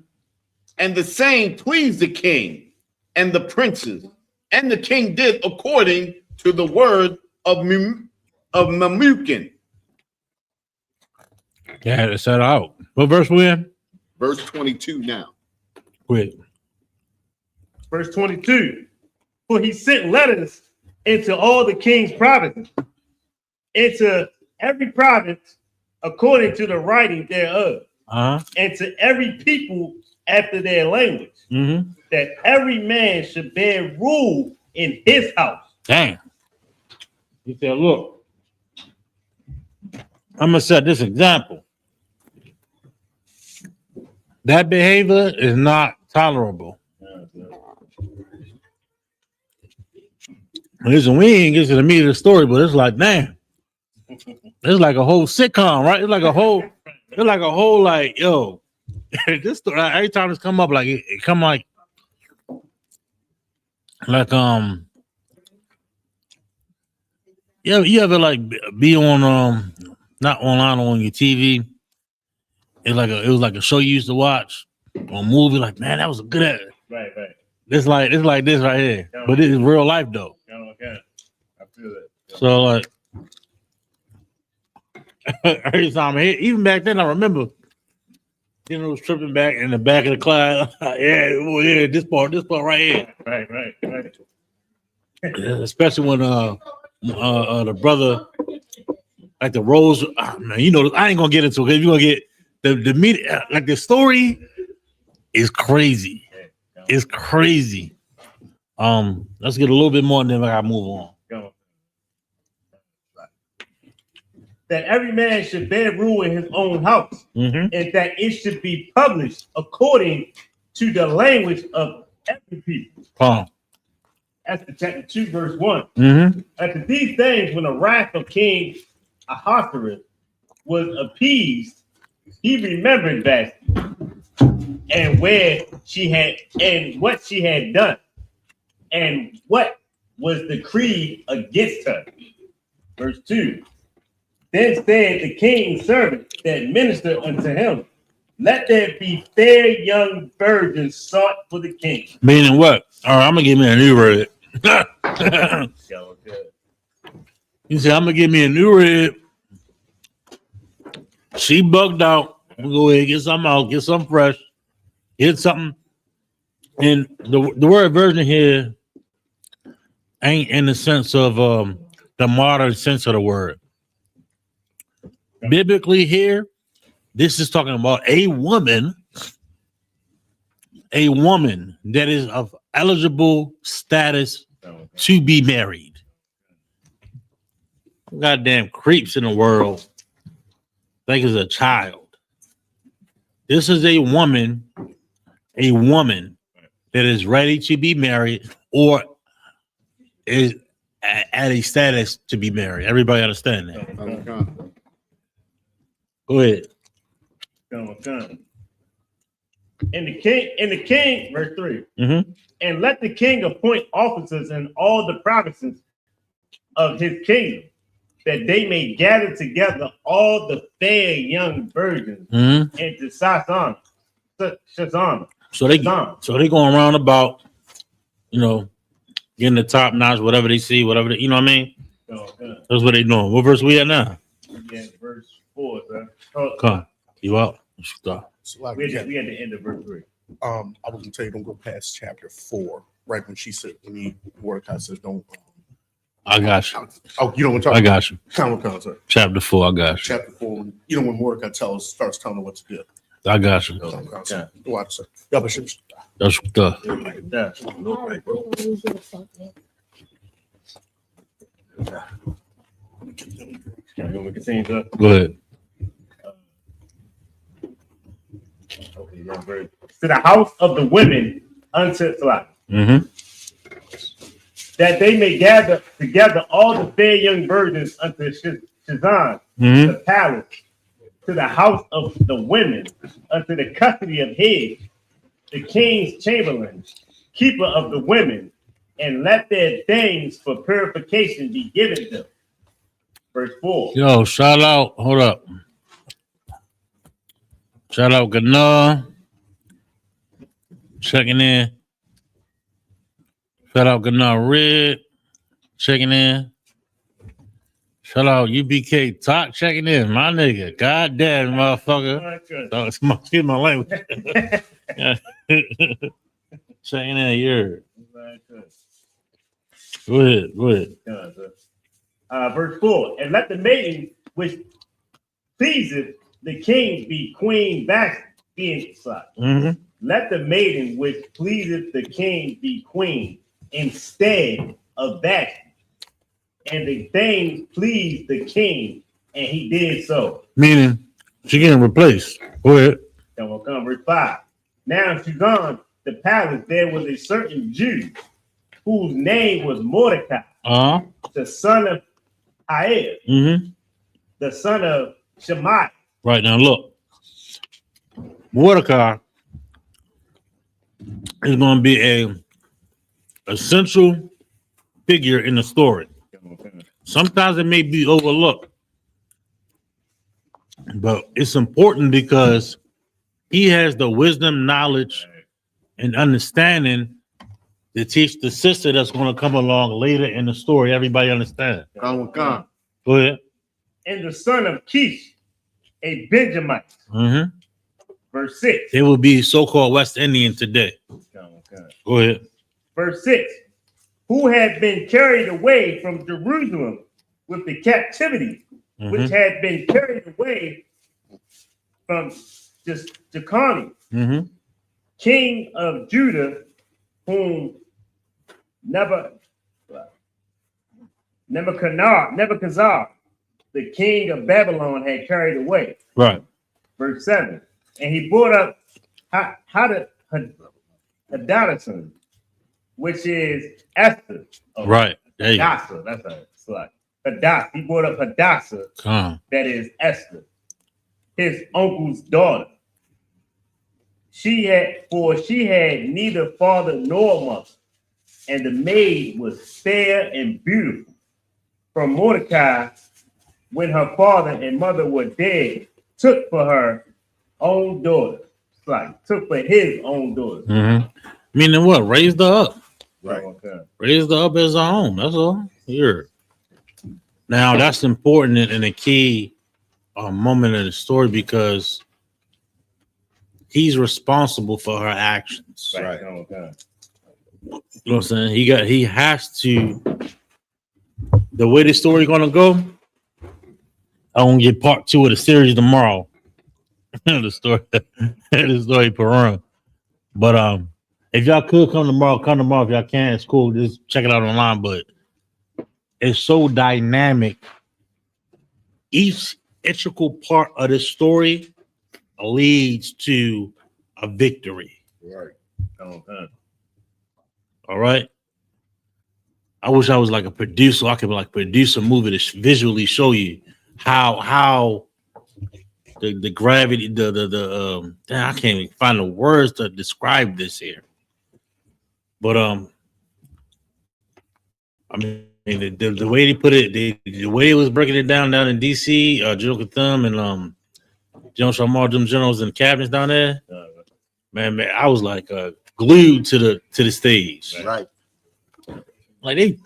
And the same pleased the king and the princes, and the king did according to the word of Memucan. Yeah, to set out. What verse we in? Verse 22 now. Go ahead. Verse 22. For he sent letters into all the king's provinces, into every province according to the writing thereof, and to every people after their language, that every man should bear rule in his house. Damn. He said, look, I'm gonna set this example. That behavior is not tolerable. Listen, we ain't get to the meat of the story, but it's like, damn. It's like a whole sitcom, right? It's like a whole like, yo, this story, every time it's come up, like it come like you ever like be on not online on your TV. It was like a show you used to watch or a movie, like, man, that was a good Right. It's like this right here. But it is real life though. Okay. I feel that. So like every time even back then I remember was tripping back in the back of the class. yeah, this part right here. Right. Especially when the brother like the rose, man, you know, I ain't gonna get into it because you're gonna get the media, like the story is crazy. It's crazy. Let's get a little bit more and then I gotta move on. That every man should bear rule in his own house, and that it should be published according to the language of every people. That's the chapter 2, verse 1. After these things, when the wrath of King Ahasuerus was appeased, he remembered Vashti and what she had done, and what was decreed against her. Verse 2. Then said the king's servant that ministered unto him, let there be fair young virgins sought for the king. Meaning what? All right, I'm gonna give me a new red. He said, I'm gonna give me a new red. She bugged out. I'm gonna go ahead and get something out, get something fresh, get something. And the word virgin here ain't in the sense of the modern sense of the word. Biblically here, this is talking about a woman that is of eligible status to be married. Goddamn creeps in the world think it's a child. This is a woman that is ready to be married or is at a status to be married. Everybody understand that? Go ahead. And the king, verse 3, and let the king appoint officers in all the provinces of his kingdom, that they may gather together all the fair young virgins into Shazan. So they going around about, you know, getting the top notch, whatever they see, whatever they, you know what I mean? That's what they doing. What verse we at now? Yeah, verse 4, sir. Come, you out. Stop. So like, We yeah, at the end of verse 3. I was gonna tell you don't go past chapter 4, right when she said when Mordecai says don't. I got you. Oh, you don't want to talk. I got you. Comic Con, sorry. Chapter 4. I got you. Chapter 4. When, when Mordecai starts telling her what to do. I got you. Comic-Con, sorry. Watch it. Yeah, but she- That's stuff. Yeah. You want me to continue, sir? Go ahead. Okay, yeah, very. To the house of the women unto Salah, Mm-hmm. that they may gather together all the fair young virgins unto Shazan, Mm-hmm. the palace, to the house of the women, unto the custody of Hedge, the king's chamberlain, keeper of the women, and let their things for purification be given them. Verse 4. Yo, shout out. Hold up. Shout out Gana. Checking in. Shout out Gana Red. Checking in. Shout out UBK Talk checking in. My nigga. God damn, motherfucker. Oh, excuse my language. Checking in here. Go ahead. Verse 4. And let the maiden which pleaseth the king be Queen Vashti. Mm-hmm. Let the maiden which pleaseth the king be queen instead of Vashti. And the thing pleased the king, and he did so. Meaning she getting replaced. Go ahead. Then we'll come verse 5. Now in Shuzan, the palace, there was a certain Jew whose name was Mordecai, the son of Jair, Mm-hmm. the son of Shemaiah. Right now, look. Mordecai is going to be a central figure in the story. Sometimes it may be overlooked, but it's important because he has the wisdom, knowledge, and understanding to teach the sister that's going to come along later in the story. Everybody understand? Comic-Con. Go ahead. And the son of Kish, a Benjamite. Mm-hmm. Verse 6. They will be so-called West Indian today. Go ahead. Verse 6. Who had been carried away from Jerusalem with the captivity, which had been carried away from Jeconiah, Mm-hmm. king of Judah, whom Nebuchadnezzar, the king of Babylon, had carried away. Right. Verse 7. And he brought up Hadassah, which is Esther. Oh, Right. There you go. Hadassah, that's a slut. Hadassah. He brought up Hadassah, Come. that is Esther, his uncle's daughter. She had neither father nor mother, and the maid was fair and beautiful. From Mordecai, when her father and mother were dead, took for her own daughter. Took for his own daughter. Mm-hmm. Meaning what? Raised her up. Right. Okay. Raised her up as her own. That's all. Here. Now that's important in a key moment of the story because he's responsible for her actions. Right. Okay. You know what I'm saying? He has to. The way the story gonna go, I'm gonna get part 2 of the series tomorrow. the story Purim. But if y'all could come tomorrow. If y'all can, it's cool. Just check it out online. But it's so dynamic. Each integral part of the story leads to a victory. Right. Okay. All right. I wish I was like a producer. I could like produce a movie to visually show you how the gravity, damn, I can't even find the words to describe this here. But I mean the way they put it, the way it was breaking it down in DC, Joe Thumb and John Shamar, them generals and cabinets down there, man, I was like glued to the stage. Right. Like they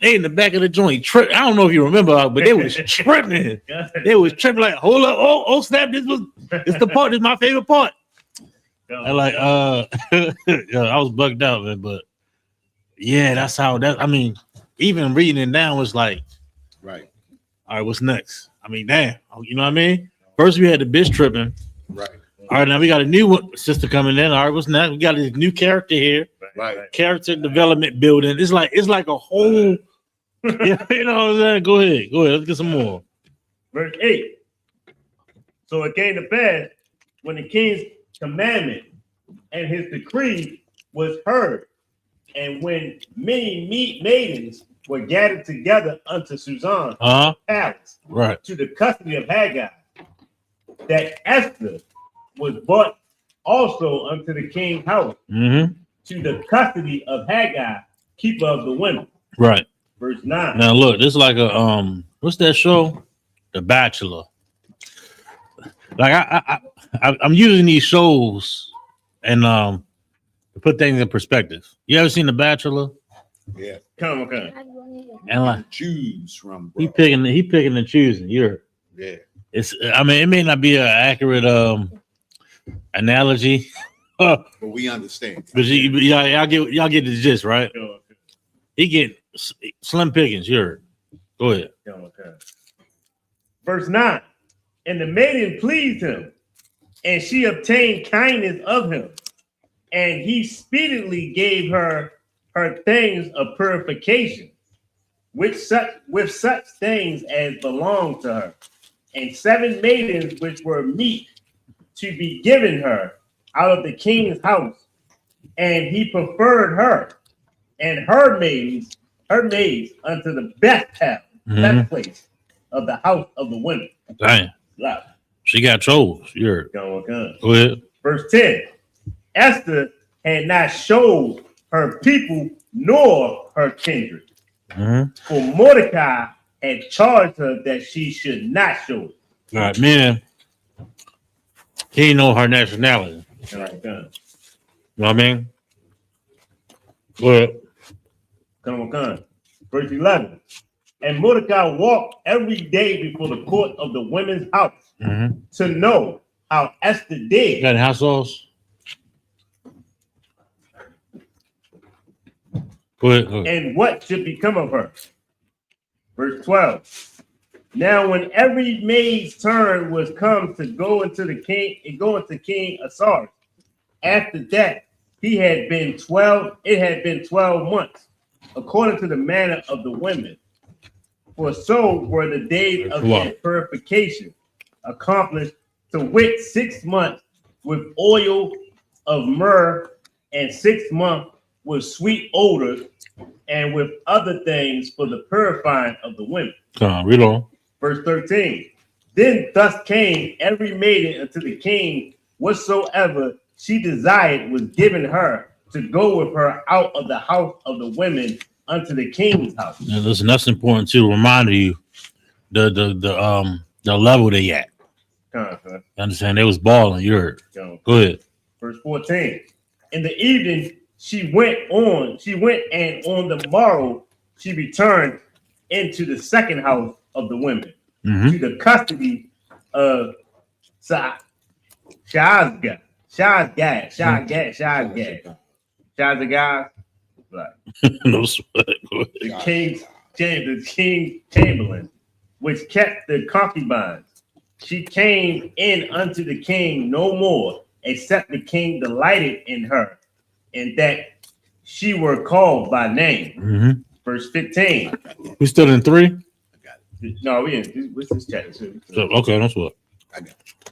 in the back of the joint. I don't know if you remember, but they was tripping. They was tripping like, hold up, oh snap! This was It's the part. It's my favorite part. I like, yeah, I was bugged out, man. But yeah, that's how that. I mean, even reading it now was like, Right. all right, what's next? I mean, damn, you know what I mean? First we had the bitch tripping. Right. All right, now we got a new sister coming in. All right, what's next? We got a new character here. Right. Character development building. It's like a whole. Yeah, you know what I'm saying? Go ahead. Let's get some more. Verse 8. So it came to pass when the king's commandment and his decree was heard, and when many maidens were gathered together unto Susan's palace, Right. to the custody of Haggai, that Esther was brought also unto the king's house, Mm-hmm. to the custody of Haggai, keeper of the women. Right. Verse 9. Now look, this is like a what's that show? The Bachelor. Like I'm using these shows and to put things in perspective. You ever seen The Bachelor? Yeah. Come on. And like Choose from. he Bro. picking and choosing. Yeah. It's I mean, it may not be an accurate analogy, but But we understand. y'all get the gist, right? He get slim pickings. You heard. Go ahead. Verse 9. And the maiden pleased him, and she obtained kindness of him, and he speedily gave her things of purification, with such things as belonged to her, and 7 maidens which were meet to be given her out of the king's house, and he preferred her and her maids unto the best place of the house of the women. Damn. Right. She got chose. You heard. Go ahead. Verse 10. Esther had not showed her people nor her kindred. Mm-hmm. For Mordecai had charged her that she should not show it. All right, man. He didn't know her nationality. All right, done. You know what I mean? Go ahead. Come on. Verse 11. And Mordecai walked every day before the court of the women's house to know how Esther did. You got any hot sauce? Go ahead. And what should become of her. Verse 12. Now, when every maid's turn was come to go into King Ahasuerus, after that it had been 12 months, according to the manner of the women. For so were the days of their purification accomplished, to wit 6 months with oil of myrrh, and 6 months with sweet odors, and with other things for the purifying of the women. Come on, read on. Verse 13. Then thus came every maiden unto the king, whatsoever she desired was given her, to go with her out of the house of the women unto the king's house. Now, listen, that's important too. Remind you the level they at. You understand? They was balling. You heard. Go ahead. Verse 14. In the evening she went, and on the morrow she returned into the second house of the women, to the custody of Shazgad. No sweat. The king chamberlain, which kept the concubines. She came in unto the king no more, except the king delighted in her, and that she were called by name. Verse 15. We still in 3? No, we in. What's this chapter? So, okay, that's what.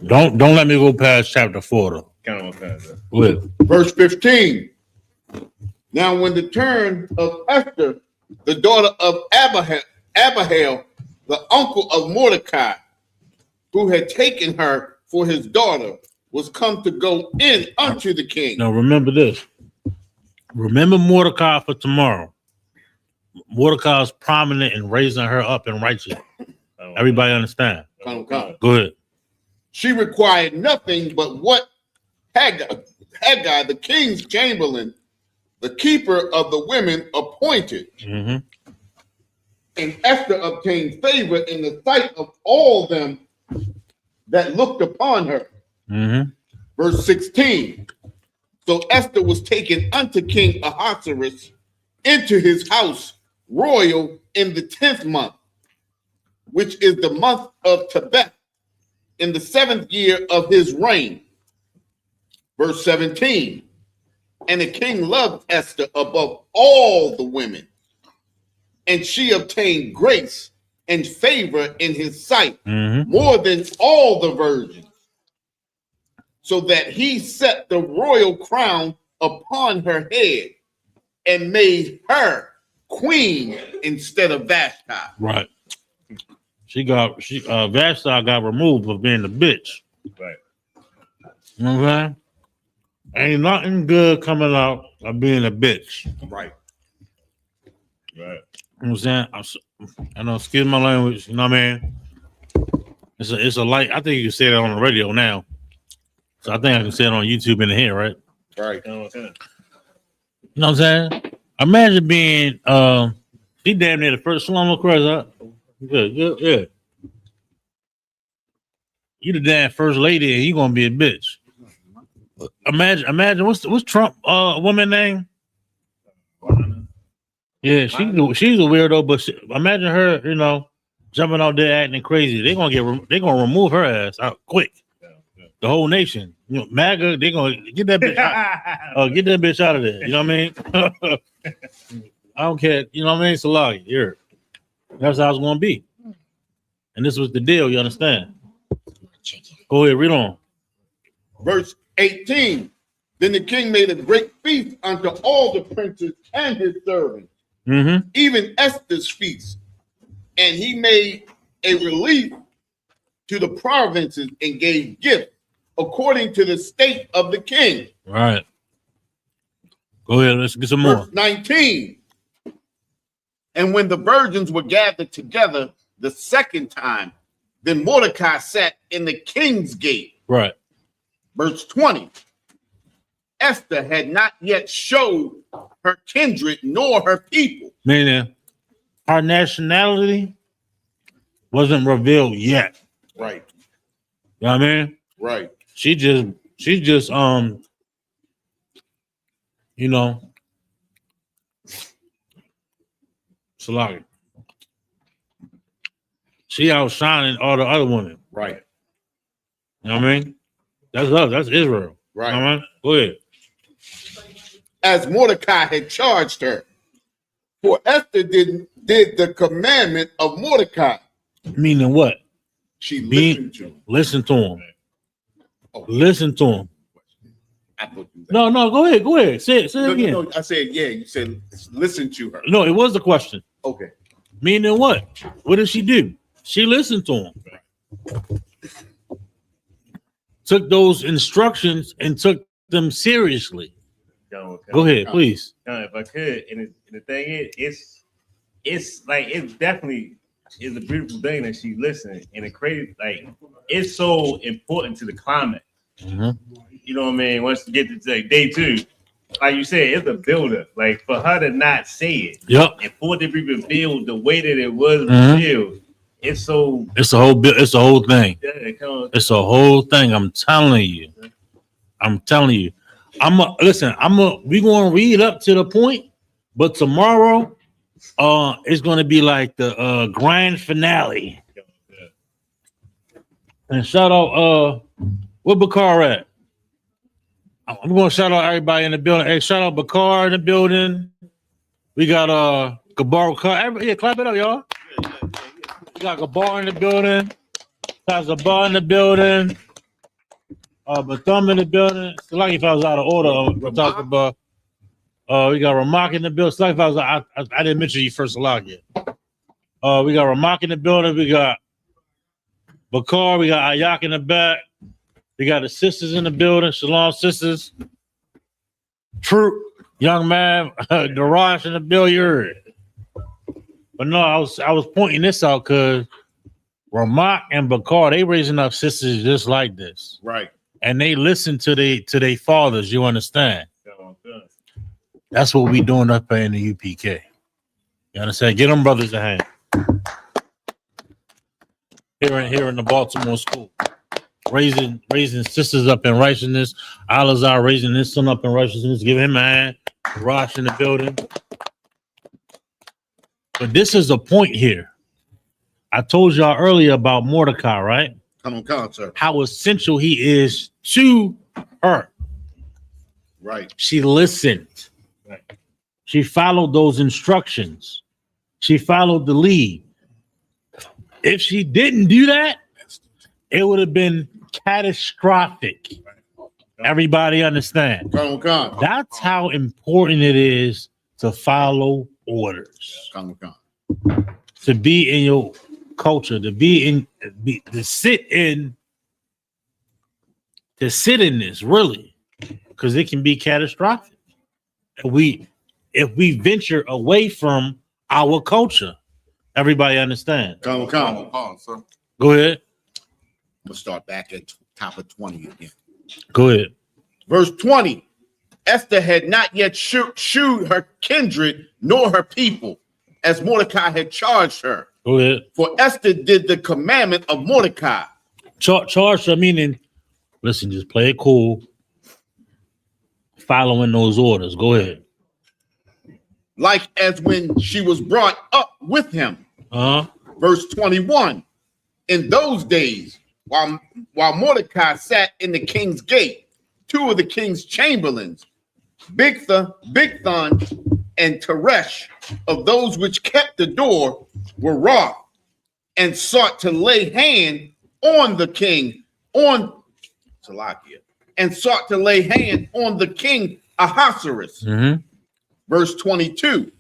Don't let me go past chapter 4 though. Come on, Pastor. Go ahead. Verse 15. Now, when the turn of Esther, the daughter of Abihail, the uncle of Mordecai, who had taken her for his daughter, was come to go in unto the king. Now remember this. Remember Mordecai for tomorrow. Mordecai is prominent in raising her up in righteousness. Everybody understand? Come. Go ahead. She required nothing but what Haggai, the king's chamberlain, the keeper of the women, appointed. And Esther obtained favor in the sight of all them that looked upon her. Mm-hmm. Verse 16. So Esther was taken unto King Ahasuerus into his house royal in the 10th month, which is the month of Tebeth, in the 7th year of his reign. Verse 17. And the king loved Esther above all the women, and she obtained grace and favor in his sight more than all the virgins, so that he set the royal crown upon her head and made her queen instead of Vashti. Right. Vashti got removed for being a bitch. Right. You know what I'm saying? Ain't nothing good coming out of being a bitch. Right. Right. You know what I'm saying? I know, excuse my language, you know what I mean? It's a light. I think you can say that on the radio now. So I think I can say it on YouTube in the here, right? Right. You know what I'm saying? You know what I'm saying? Imagine being she damn near the first slum across, huh? Good, yeah. You the damn first lady and you gonna be a bitch. Imagine what's Trump woman name? Yeah, she's a weirdo, but imagine her, you know, jumping out there acting crazy. They're gonna remove her ass out quick. The whole nation, you know, MAGA, they're gonna get that bitch out of there. You know what I mean? I don't care. You know what I mean? It's a lie. Here, that's how it's gonna be. And this was the deal. You understand? Go ahead, read on. Verse 18. Then the king made a great feast unto all the princes and his servants, even Esther's feast. And he made a relief to the provinces and gave gifts according to the state of the king. Right. Go ahead, let's get some more. Verse 19. And when the virgins were gathered together the second time, then Mordecai sat in the king's gate. Right. Verse 20. Esther had not yet showed her kindred nor her people. Meaning her nationality wasn't revealed yet. Right. You know what I mean? Right. She just you know, Salaki. She outshining all the other women. Right. You know what I mean? That's us. That's Israel. Right. You know what I mean? Go ahead. As Mordecai had charged her. For Esther did the commandment of Mordecai. Meaning what? She listened to him. Listen to him. Oh. Listen to him. I thought you said- No, go ahead. Say it again. No, I said, yeah, you said listen to her. No, it was the question. Okay. Meaning what? What did she do? She listened to him. Took those instructions and took them seriously. Go ahead, please. If I could, and the thing is, it's like it's definitely is a beautiful thing that she's listening, and it crazy like it's so important to the climate. You know what I mean? Once you get to like day 2, like you said, it's a builder. Like for her to not say it, and for it to be revealed the way that it was revealed, it's so. It's a whole thing. Yeah, it's a whole thing. I'm telling you. We gonna read up to the point, but tomorrow, it's gonna be like the grand finale. And shout out, where Bakar at? I'm gonna shout out everybody in the building. Hey, shout out Bakar in the building. We got Gabar. Yeah, clap it up, y'all. We got Gabar in the building. Tazabar in the building. Bathum in the building. It's like if I was out of order, we're talking about. We got Ramak in the building. It's like if I didn't mention you first a lot yet. We got Ramak in the building. We got Bakar. We got Ayak in the back. We got the sisters in the building. Shalom sisters. True young man. Darash in the building. But no, I was pointing this out because Ramak and Bakar, they raising up sisters just like this. Right. And they listen to their fathers, you understand? That's what we doing up here in the UPK. You understand? Get them brothers a hand. Here in the Baltimore school. raising sisters up in righteousness. Alazar raising his son up in righteousness. Give him a hand. Rosh in the building. But this is a point here. I told y'all earlier about Mordecai, right? Come on, sir. How essential he is to her. Right. She listened. Right. She followed those instructions. She followed the lead. If she didn't do that, it would have been catastrophic. Everybody understand? Come on. That's how important it is to follow orders. Come on. To be in your culture, to sit in this, really, because it can be catastrophic. If we venture away from our culture. Everybody understand? Come on, sir. Go ahead. We'll start back at top of 20 again. Go ahead. Verse 20. Esther had not yet shewed her kindred nor her people, as Mordecai had charged her. Go ahead. For Esther did the commandment of Mordecai. Charged her, meaning, listen, just play it cool. Following those orders. Go ahead. Like as when she was brought up with him. Verse 21. In those days, while Mordecai sat in the king's gate, two of the king's chamberlains, Bigthan and Teresh, of those which kept the door, were wroth and sought to lay hand on the king, on Salakia, and sought to lay hand on the king Ahasuerus. Verse 22.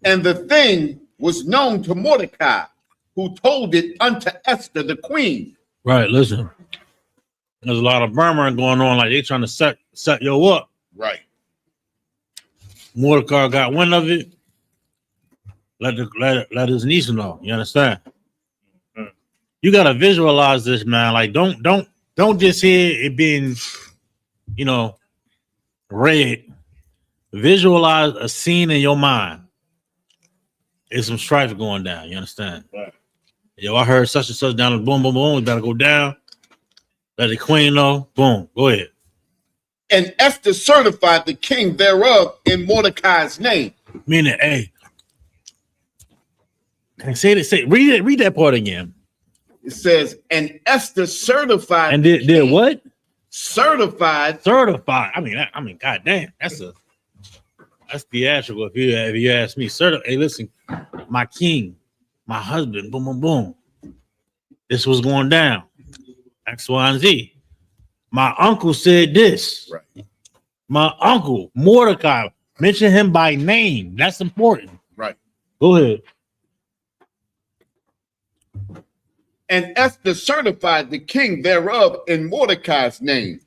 And the thing was known to Mordecai, who told it unto Esther the queen. Right, listen. There's a lot of murmuring going on, like they trying to set yo up. Right. Mordecai got wind of it. Let his niece know. You understand? You gotta visualize this, man. Like don't just hear it being, read. Visualize a scene in your mind. There's some strife going down. You understand? Right. Yo, I heard such and such down. Boom, boom, boom. We gotta go down. Let the queen know. Boom. Go ahead. And Esther certified the king thereof in Mordecai's name. Meaning, hey, read that part again. It says, and Esther certified. And did what? Certified. I mean, goddamn, that's theatrical. If you ask me, hey, listen, my king, my husband, boom, boom, boom. This was going down. X, Y, and Z. My uncle said this. Right. My uncle, Mordecai, mention him by name. That's important. Right. Go ahead. And Esther certified the king thereof in Mordecai's name.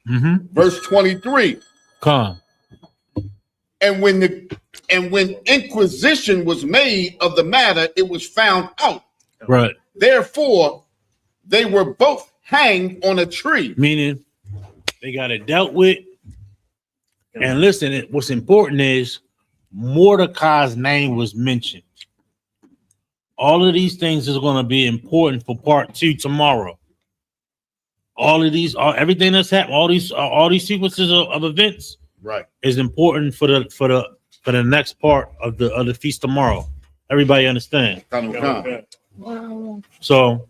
Verse 23. Come. And when inquisition was made of the matter, it was found out. Right. Therefore, they were both hanged on a tree. Meaning they got it dealt with. And listen, what's important is Mordecai's name was mentioned. All of these things is going to be important for part 2 tomorrow. All of these, everything that's happened, all these sequences of events, right, is important for the next part of the feast tomorrow. Everybody understand? So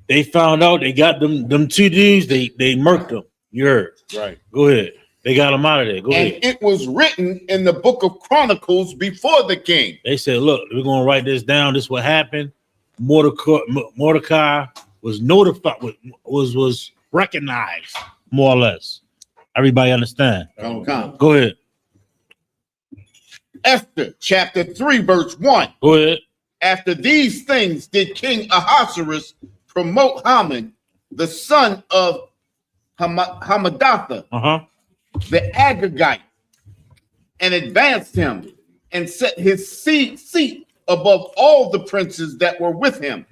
they found out they got them two dudes. They murked them. You heard? Right. Go ahead. They got them out of there. Go ahead. And it was written in the book of Chronicles before the king. They said, "Look, we're gonna write this down. This is what happened." Mordecai was notified. Was recognized more or less. Everybody understand? Go ahead. Esther chapter 3 verse 1. Go ahead. After these things did King Ahasuerus promote Haman, the son of Hammedatha, the Agagite, and advanced him and set his seat above all the princes that were with him.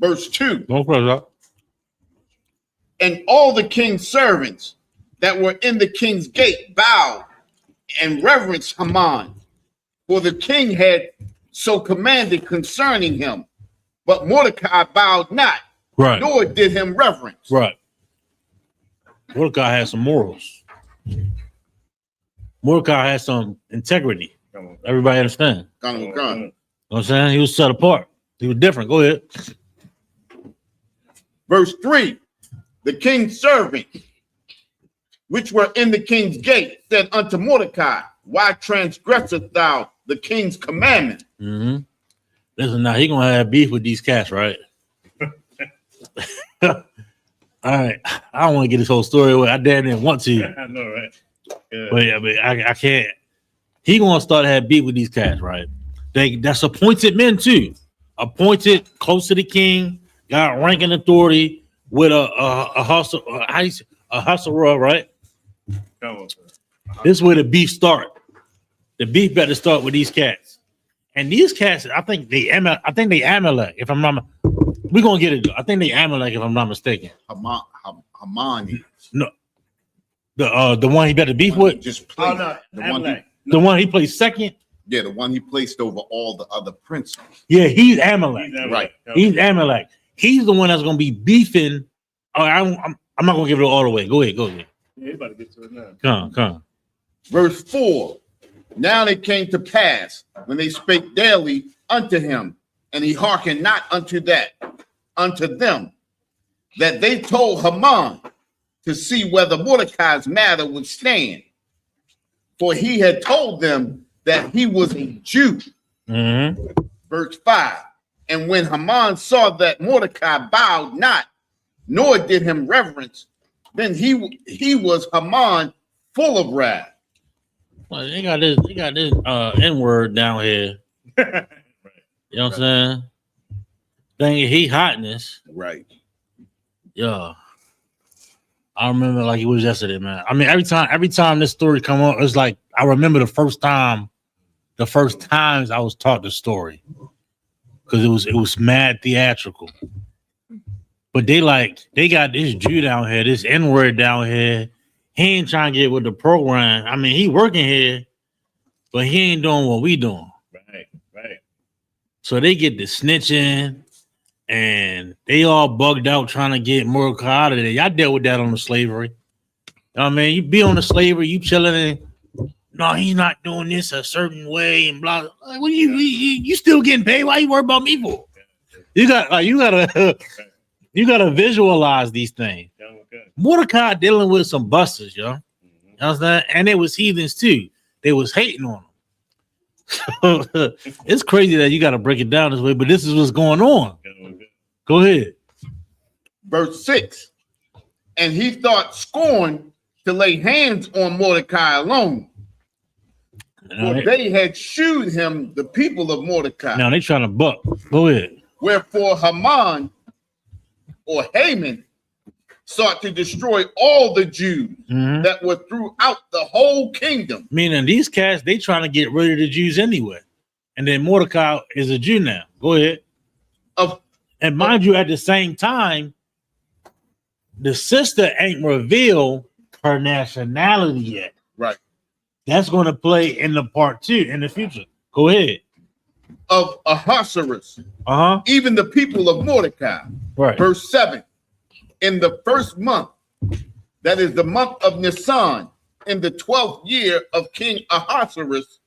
Verse 2. Don't close up. And all the king's servants that were in the king's gate bowed and reverenced Haman, for the king had so commanded concerning him. But Mordecai bowed not, Right. nor did him reverence. Right. Mordecai has some morals. Mordecai has some integrity. Come on. Everybody understand? Come on, come on. You know what I'm saying? He was set apart. He was different. Go ahead. Verse 3, the king's servant, which were in the king's gate, said unto Mordecai, why transgressest thou the king's commandment? Mm-hmm. Listen, now he gonna have beef with these cats, right? All right. I don't want to get this whole story away. I damn near want to, I know, right? Yeah. but I can't. He gonna start to have beef with these cats, right? That's appointed men too, appointed close to the king, got rank and authority with a hustle, right? Come on. This is where the beef start. The beef better start with these cats. And these cats, I think they Amalek. If I'm not, we're gonna get it. I think they Amalek, if I'm not mistaken. Haman is. No, the one he better beef with, Just Oh, placed. no. The one, he, the one he plays second. yeah, the one he placed over all the other princes. Yeah, he's Amalek. He's Amalek. Right. He's Amalek. He's the one that's gonna be beefing. Oh, I'm not gonna give it all the way. Go ahead. Yeah, he's about to get to it now. Come. Verse 4, now it came to pass when they spake daily unto him, and he hearkened not unto them, that they told Haman to see whether Mordecai's matter would stand. For he had told them that he was a Jew. Mm-hmm. Verse 5, and when Haman saw that Mordecai bowed not, nor did him reverence, then he was Haman full of wrath. Well, they got this N-word down here. Right. You know what I'm saying? Thinking he hotness. Right. Yeah. I remember like it was yesterday, man. I mean, every time this story come up, it's like I remember the first times I was taught the story. Because it was mad theatrical. But they got this Jew down here, this N-word down here. He ain't trying to get with the program. I mean, he working here, but he ain't doing what we doing. Right. So they get the snitching, and they all bugged out trying to get Mordecai out of there. Y'all dealt with that on the slavery. You know what I mean? You be on the slavery, you chilling and no, he's not doing this a certain way and blah. Like, what you still getting paid? Why you worry about me for? You gotta visualize these things. Mordecai dealing with some busters, yo. You know what I'm saying? And it was heathens too. They was hating on him. It's crazy that you got to break it down this way, but this is what's going on. Go ahead. Verse 6, and he thought scorn to lay hands on Mordecai alone, for they had shewed him the people of Mordecai. Now they trying to buck. Go ahead. Wherefore Haman or Haman sought to destroy all the Jews that were throughout the whole kingdom. Meaning these cats, they trying to get rid of the Jews anyway. And then Mordecai is a Jew now. Go ahead. And mind you, at the same time, the sister ain't revealed her nationality yet. Right. That's going to play in the part 2 in the future. Go ahead. Of Ahasuerus, Uh-huh. even the people of Mordecai. Right. Verse 7, in the first month, that is the month of Nisan, in the 12th year of King Ahasuerus,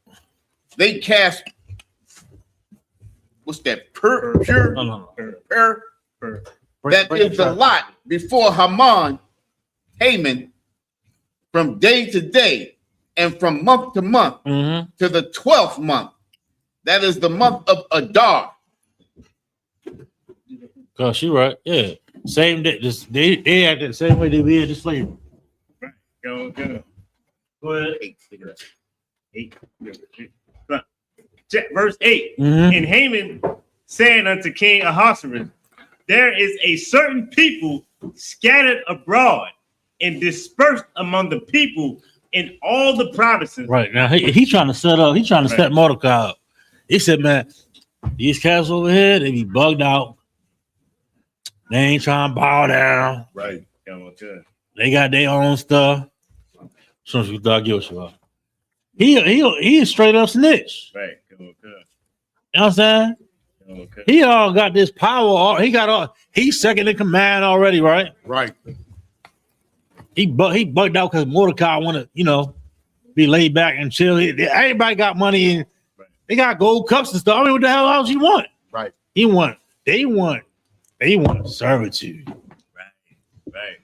they cast, what's that? That is the lot before Haman, from day to day, and from month to month, to the 12th month. That is the month of Adar. Cause she right. Yeah. Same day. They acted the same way they did the slavery. Go. Go ahead. 8. Verse 8. And Haman said unto King Ahasuerus, there is a certain people scattered abroad and dispersed among the people in all the provinces. Right. Now he trying to set Mordecai up. He said, man, these cats over here, they be bugged out. They ain't trying to bow down. Right. They got their own stuff. So you thought guilty of. He is straight up snitch. Right. You know what I'm saying? Okay. He all got this power. He's second in command already, right? Right. He bugged out because Mordecai want to, be laid back and chill. Everybody got money and they got gold cups and stuff. I mean, what the hell else you want? Right. They want servitude. Right.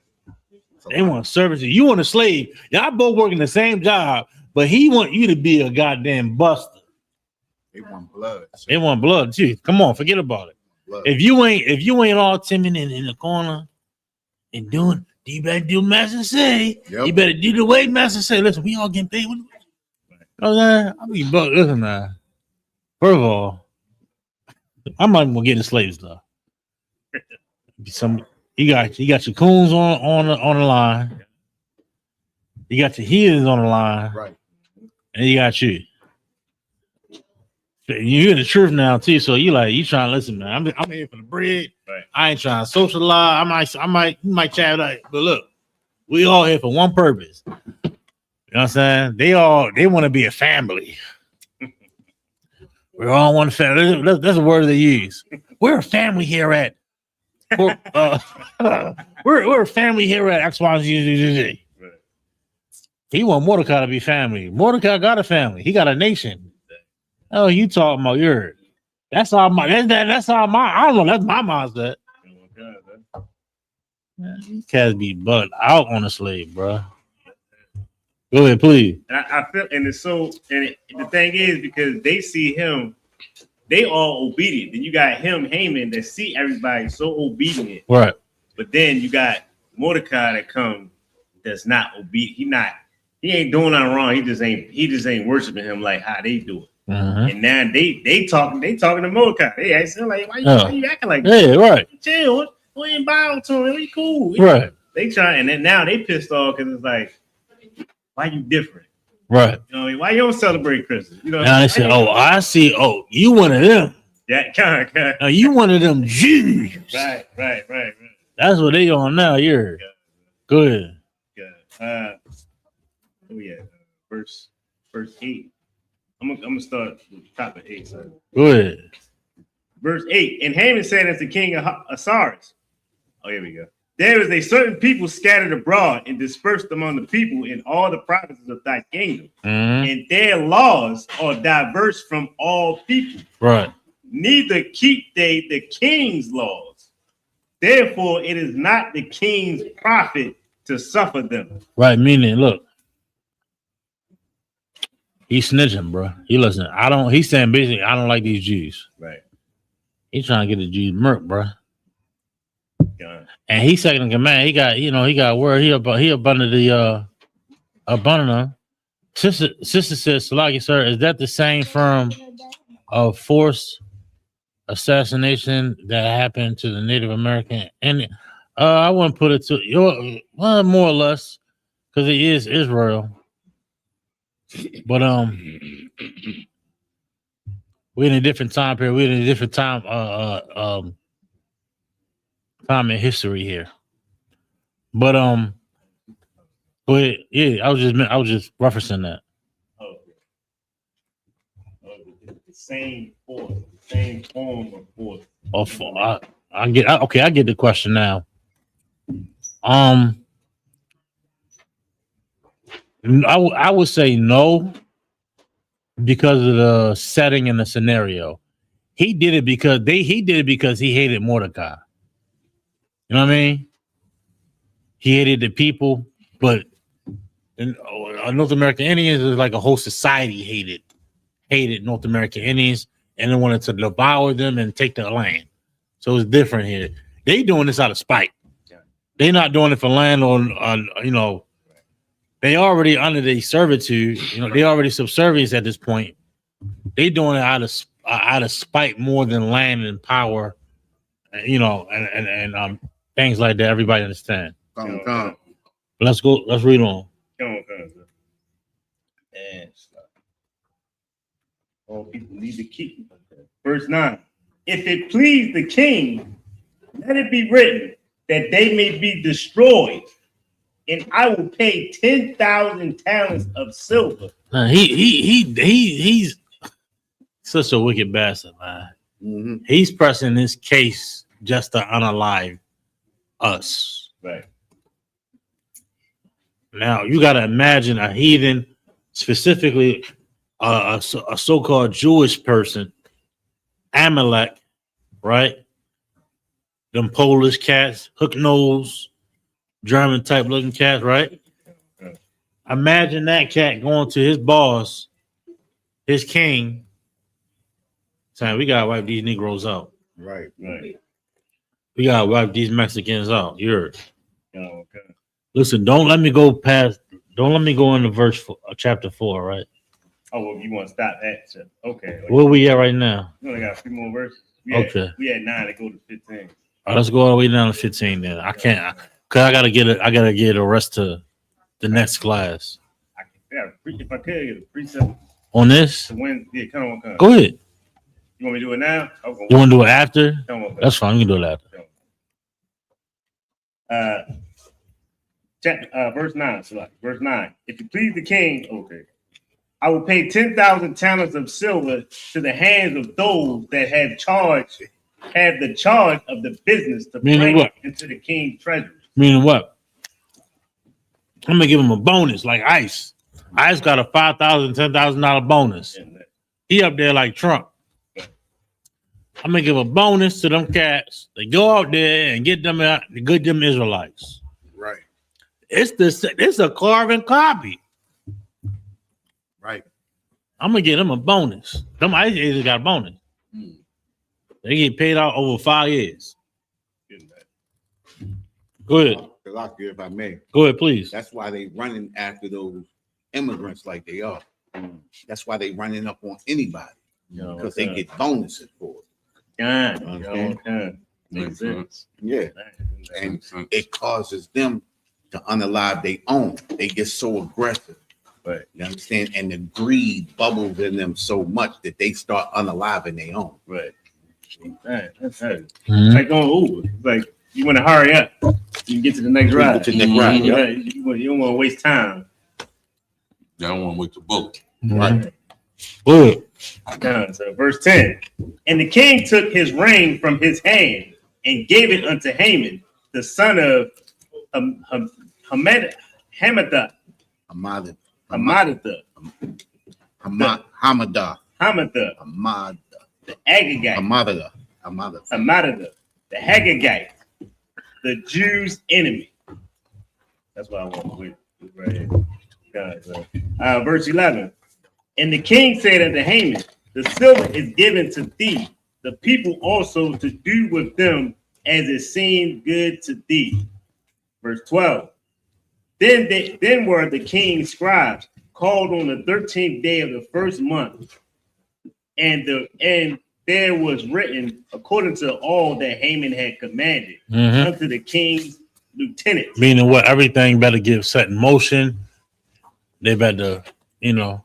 They want servitude. You want a slave. Y'all both working the same job, but he want you to be a goddamn buster. They want blood. They want blood too. Come on, forget about it. Blood. If you ain't all timid in the corner and doing, you better do master say. Yep. You better do the way master say. Listen, we all getting paid. I mean, but listen, man. First of all, I'm not even gonna get the slave stuff. You got your coons on the line. You got your heathens on the line, Right. and you got you. You hear the truth now too, so you trying to listen, man. I'm here for the bread. Right. I ain't trying to socialize. You might chat like, but look, we all here for one purpose. You know what I'm saying? They want to be a family. We're all one family. That's a word they use. We're a family here at. We're a family here at XYZ. Right. He want Mordecai to be family. Mordecai got a family. He got a nation. Oh, you talking about yours? That's all my. That's all my. I don't know. That's my mindset. Man, these cats be butt out on the slave, bro. Go ahead, please. I feel, and it's so, and the thing is, because they see him, they all obedient. Then you got him, Haman, that see everybody so obedient. Right. But then you got Mordecai that come that's not obedient. He ain't doing nothing wrong. He just ain't worshiping him like how they do it. Mm-hmm. And now they talking to Mordecai. They asking like, why you acting like that? Yeah, right. Chill. We ain't bowing to him. We cool. Right. They try, and then now they pissed off because it's like, why you different? Right. You know, why you don't celebrate Christmas? You know. Now they say, I see. Oh, you one of them. Yeah, kind of. Now you one of them Jews. Right. That's what they on now. You're good. Good. Verse 8. I'm gonna start with top of 8. So. Good. Verse 8. And Haman said unto King Ahasuerus, here we go. There is a certain people scattered abroad and dispersed among the people in all the provinces of thy kingdom, and their laws are diverse from all people. Right. Neither keep they the king's laws. Therefore, it is not the king's profit to suffer them. Right. Meaning, look, he's snitching, bro. He's saying basically, I don't like these Jews. Right. He's trying to get the Jews murked, bro. God. And he's second in command. He got word. He up under the abundant. Sister says, Salaki, sir, is that the same firm of forced assassination that happened to the Native American? And I wouldn't put it to more or less, because it is Israel. But we're in a different time period. We're in a different time time in history here. But yeah, I was just referencing that. The same force, the same form of force. I get the question now. I would say no, because of the setting and the scenario. He did it because he hated Mordecai. You know what I mean? He hated the people, but North American Indians is like a whole society hated North American Indians and then wanted to devour them and take their land. So it's different here. They doing this out of spite. They not doing it for land or they already under the servitude. They already subservience at this point. They doing it out of spite more than land and power, and things like that. Everybody understand. Come. Let's go. Let's read on. Come on. And all people need to keep. Verse 9. If it please the king, let it be written that they may be destroyed, and I will pay 10,000 talents of silver. He's such a wicked bastard, man. Mhm. He's pressing this case just to unalive us. Right. Now you got to imagine a heathen, specifically a so-called Jewish person, Amalek, right? Them Polish cats, hook nose, German type looking cats, right? Okay. Imagine that cat going to his boss, his king, saying, "We gotta wipe these Negroes out. Right. Right. We gotta wipe these Mexicans out." You heard? Okay. Listen, don't let me go past. Don't let me go into chapter 4, right? Oh, well, you want to stop that? So, okay. Where we at right now? We only got a few more verses. Okay. We had 9 to go to 15. All right, let's go all the way down to 15 then. I can't, cause I gotta get a rest to the next class. If I could get a precept On this, to win, yeah, come on. go ahead. You want me to do it now? Okay. You want to do it after? Come on. That's fine. We can do it after. Verse 9. So verse 9. If you please the king, okay, I will pay 10,000 talents of silver to the hands of those that have the charge of the business to Meaning bring what? into the king's treasury. Meaning what? I'm gonna give him a bonus like Ice. Ice got a $5,000, $10,000 bonus. He up there like Trump. I'm gonna give a bonus to them cats. They go out there and get them Israelites. Right. It's a carbon copy. Right. I'm gonna give them a bonus. Them Ice agents got a bonus. They get paid out over 5 years. Go ahead. If I may. Go ahead, please. That's why they running after those immigrants like they are. That's why they running up on anybody because they get bonuses for it. Makes sense. Yeah, and it causes them to unalive their own. They get so aggressive. Right. You understand? And the greed bubbles in them so much that they start unaliving their own. Right. That's heavy. Mhm. Like going Uber. It's like you want to hurry up. You can get to the next ride. To the next ride, yeah. You don't want to waste time. They don't want to wait the boat. Right. Good. So verse 10. And the king took his ring from his hand and gave it unto Haman, the son of Hamadatha, the Agagite, the Hagagite, the Jews' enemy. That's what I want to read right here. Verse 11. And the king said unto Haman, the silver is given to thee, the people also to do with them as it seemed good to thee. Verse 12. Then were the king's scribes called on the 13th day of the first month, and there was written according to all that Haman had commanded unto the king's lieutenants. Meaning what? Everything better get set in motion. They better,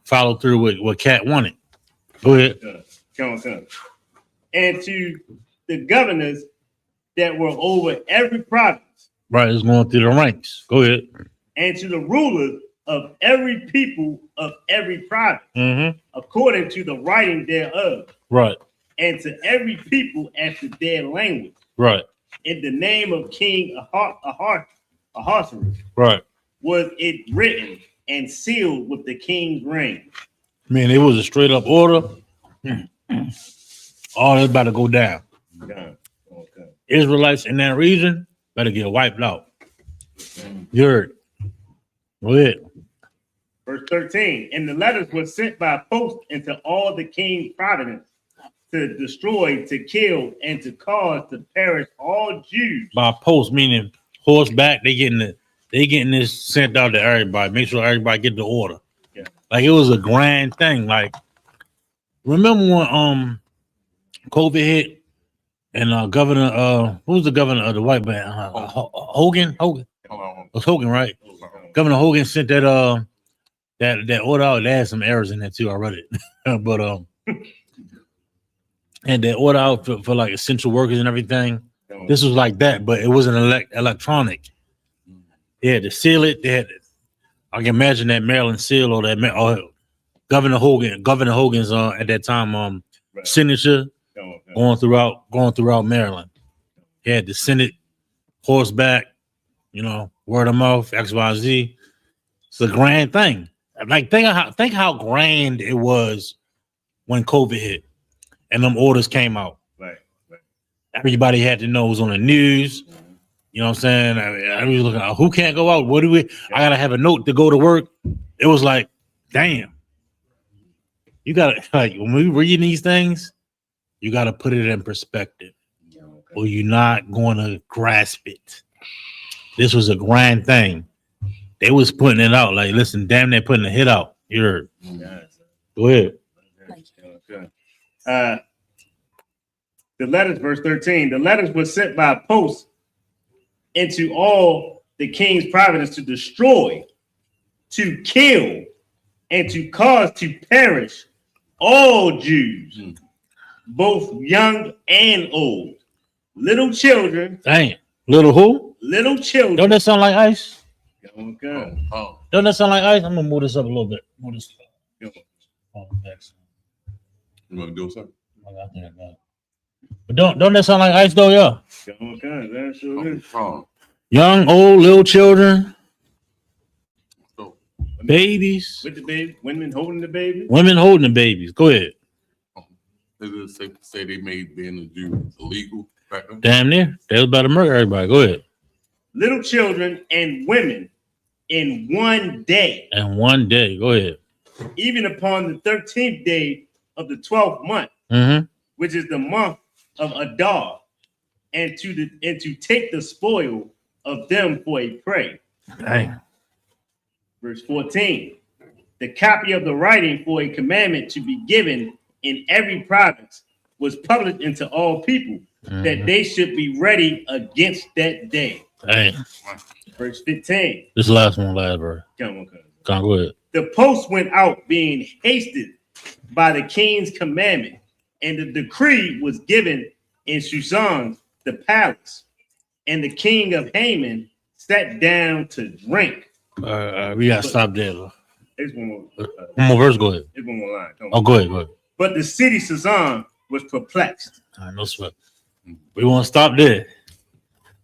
follow through with what Cat wanted. Go ahead. Come on. And to the governors that were over every province. Right, it's going through the ranks. Go ahead. And to the rulers of every people of every province, according to the writing thereof. Right. And to every people after their language. Right. In the name of King Ahasuerus. Right. Was it written and sealed with the king's ring. Man, it was a straight up order. All is about to go down. Okay. Israelites in that region better get wiped out. You heard. Go ahead. Verse 13. And the letters were sent by post into all the king's provinces to destroy, to kill, and to cause to perish all Jews. By post, meaning horseback, they getting this sent out to everybody. Make sure everybody get the order. Yeah. Like it was a grand thing. Like remember when COVID hit and Governor who was the governor of the white man? Hogan? It was Hogan, right? Governor Hogan sent that order out. They had some errors in there too. I read it. But and they order out for like essential workers and everything. This was like that, but it wasn't electronic. They had to seal it. I can imagine that Maryland seal or that Governor Hogan's at that time signature. going throughout Maryland. He had the Senate horseback, word of mouth, X, Y, Z. It's a grand thing. Like think how grand it was when COVID hit and them orders came out. Right. Everybody had to know it was on the news. You know what I'm saying? I was looking at who can't go out. I gotta have a note to go to work. It was like, damn. You gotta when we reading these things, you gotta put it in perspective. Or you're not gonna grasp it. This was a grand thing. They was putting it out. Like, listen, damn, they're putting a hit out. You heard. Go ahead. The letters, verse 13. The letters were sent by post into all the king's provinces to destroy, to kill, and to cause to perish all Jews, both young and old, little children. Dang. Little who? Little children. Don't that sound like ice? Okay. Don't that sound like ice? I'm gonna move this up a little bit. Move this. Next. You want to do something? I think I got it. But don't that sound like ice though, yeah? Okay, that's sure. Young, old, little children, So, babies, With the baby, women holding the baby. women holding the babies. Go ahead. is it safe to say they made being a Jew illegal back then? Damn near. They was about to murder everybody. Go ahead. Little children and women in one day, And one day, go ahead. even upon the 13th day of the 12th month, which is the month of Adar, and to take the spoil of them for a prey. Dang. Verse 14. The copy of the writing for a commandment to be given in every province was published into all people, that they should be ready against that day. Dang. Verse 15. This last one, last verse. Come on. Go ahead. The post went out being hasted by the king's commandment, and the decree was given in Shushan, the palace. And the king of Haman sat down to drink. We gotta stop there. Though. There's one more. One more verse. Go ahead. There's one more line. Come on. Oh, go ahead. Go ahead. But the city Shushan was perplexed. All right, no sweat. We want to stop there.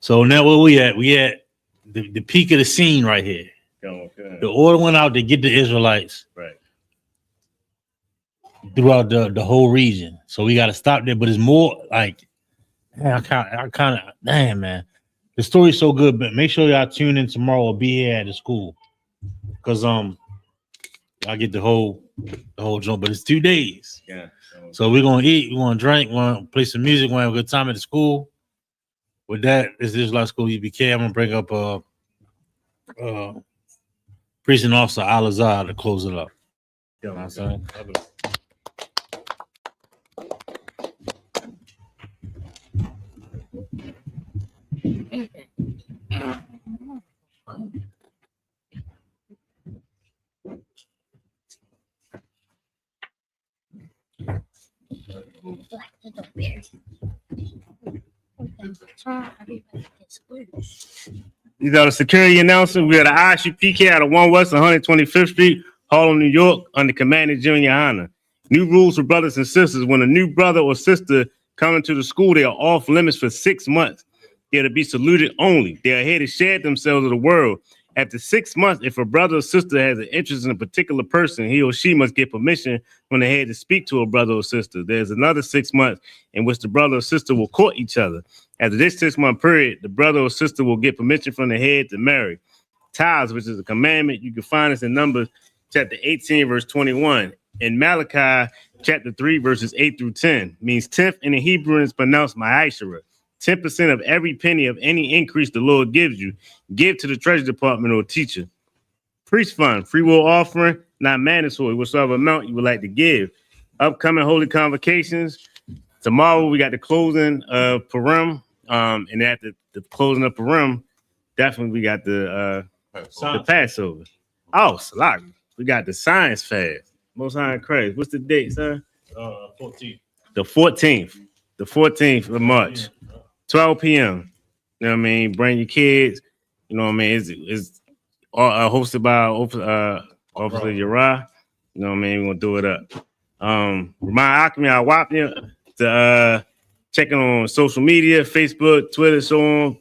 So now where we at? We at the peak of the scene right here. Okay. The order went out to get the Israelites Right. throughout the whole region. So we got to stop there. But it's more like, man, I kind of, damn, man. The story's so good, but make sure y'all tune in tomorrow or be here at the school. Because I get the whole joint, but it's 2 days. Yeah. So we're gonna eat, we're gonna drink, we're gonna play some music, we're gonna have a good time at the school. With that, this is like school UBK. I'm gonna bring up Precinct Officer Al-Azhar to close it up. You know what I'm saying? These are the security announcements. We are the ISUPK out of 1 West 125th Street, Harlem, New York, under Commander Junior Honor. New rules for brothers and sisters. When a new brother or sister come into the school, they are off limits for 6 months. They are to be saluted only. They are here to share themselves with the world. After 6 months, if a brother or sister has an interest in a particular person, he or she must get permission from the head to speak to a brother or sister. There's another 6 months in which the brother or sister will court each other. After this 6-month period, the brother or sister will get permission from the head to marry. Tithes, which is a commandment, you can find this in Numbers chapter 18, verse 21. In Malachi chapter 3, verses 8 through 10, means 10th in the Hebrew is pronounced ma'ashera. 10% of every penny of any increase the Lord gives you, give to the treasury department or teacher. Priest fund, free will offering, not mandatory, whatsoever amount you would like to give. Upcoming holy convocations. Tomorrow we got the closing of Purim. And after the closing of Purim, definitely we got the Passover. Oh, Salak. We got the science fast. Most High Christ. What's the date, sir? 14th. The 14th. The 14th of March. 12 p.m. You know what I mean? Bring your kids. You know what I mean? It's hosted by Officer Uriah. You know what I mean? We're going to do it up. Remind Akmi Awapnia to checking on social media, Facebook, Twitter, so on,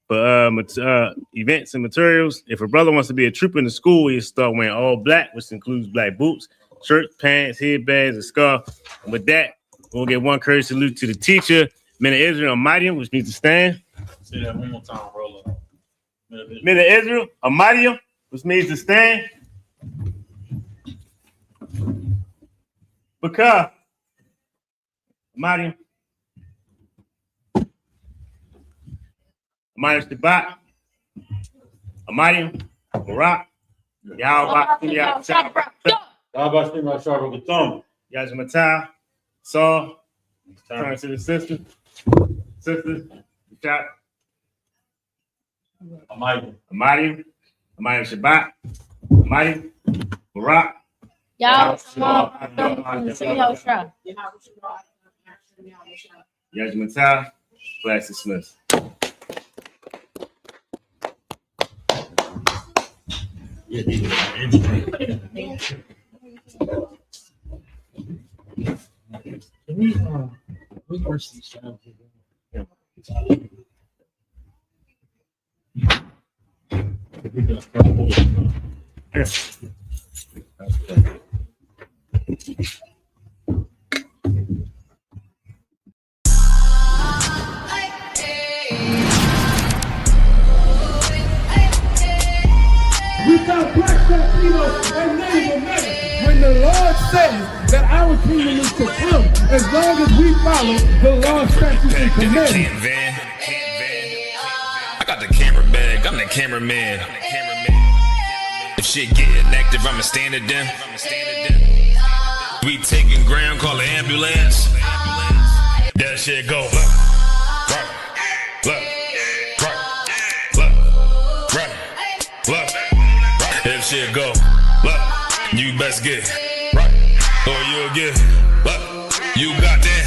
for events and materials. If a brother wants to be a trooper in the school, he start wearing all black, which includes black boots, shirts, pants, headbands, and scarf. And with that, we'll get one courage salute to the teacher, Men of Israel, Amadium, which means to stand. Say that one more time, roller. Men of Israel, Amadium, which means to stand. Because Amadium. Amadium Shabbat. Amadium, Barak. Yahweh, Yajmatah, Saul. Turn to the sister. Sister, shout. Amadium Shabbat. Amadium, Barak. Yajmatah, class dismissed. Without black Latinos and Native Americans. When the Lord says that our kingdom is to come, as long as we follow the law, statutes, and commandments. I got the camera bag, I'm the cameraman. If shit getting active, I'ma stand it down. We taking ground, call the ambulance. That shit go. If shit go, you best get right, or you'll get you got that.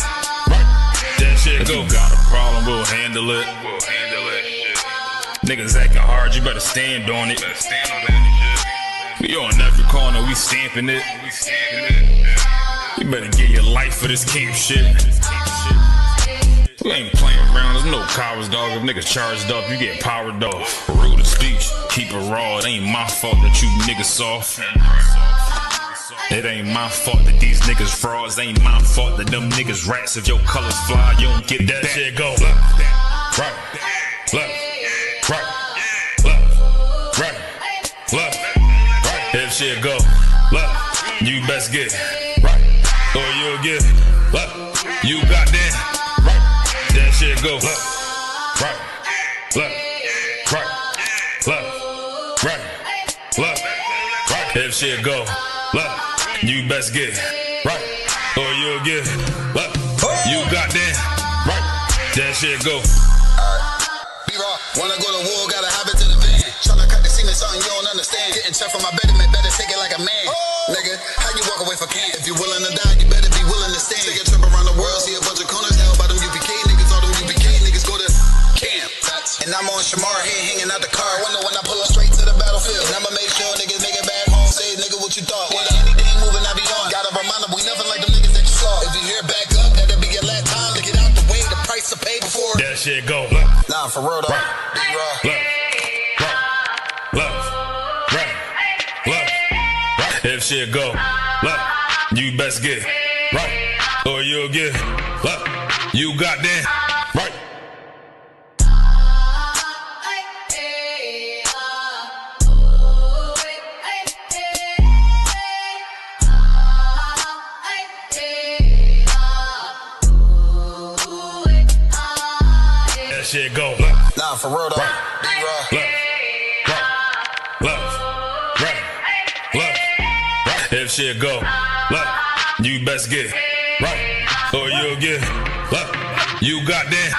That shit go. If you got a problem, we'll handle it. Niggas acting hard, you better stand on it. We on every corner, we stamping it. You better get your life for this camp shit. We ain't playing around, there's no cowards, dog. If niggas charged up, you get powered off. Rude of speech, keep it raw. It ain't my fault that you niggas soft. It ain't my fault that these niggas frauds. It ain't my fault that them niggas rats. If your colors fly, you don't get that shit go. Right. If shit go, you best get right, or you'll get you got that. That shit go right. If shit go, you best get right, or you'll get you got that right. That shit go. Wanna go to war, gotta hop into the van. Tryna cut the semen, something you don't understand. Getting checked for my betterment, better take it like a man. Nigga, how you walk away for camp? If you willing to die, you better be willing to stand. Take a trip around the world, see a bunch of corners held by them UPK niggas. All them UPK niggas go to camp. And I'm on Shamar here hanging out the car. Wonder when I pull up straight to the battlefield. And I'ma make sure niggas make it back home. Say, nigga, what you thought? Whether anything moving, I be on. Gotta remind them, we nothing like them niggas that you saw. If you hear back up, that'll be your last time to get out the way. The price to pay before that shit go. Nah, for real though. If shit go, you best get right, or you'll get you got that right. That shit go. Nah, for real though. If shit go, you best get right, or you'll get you got that.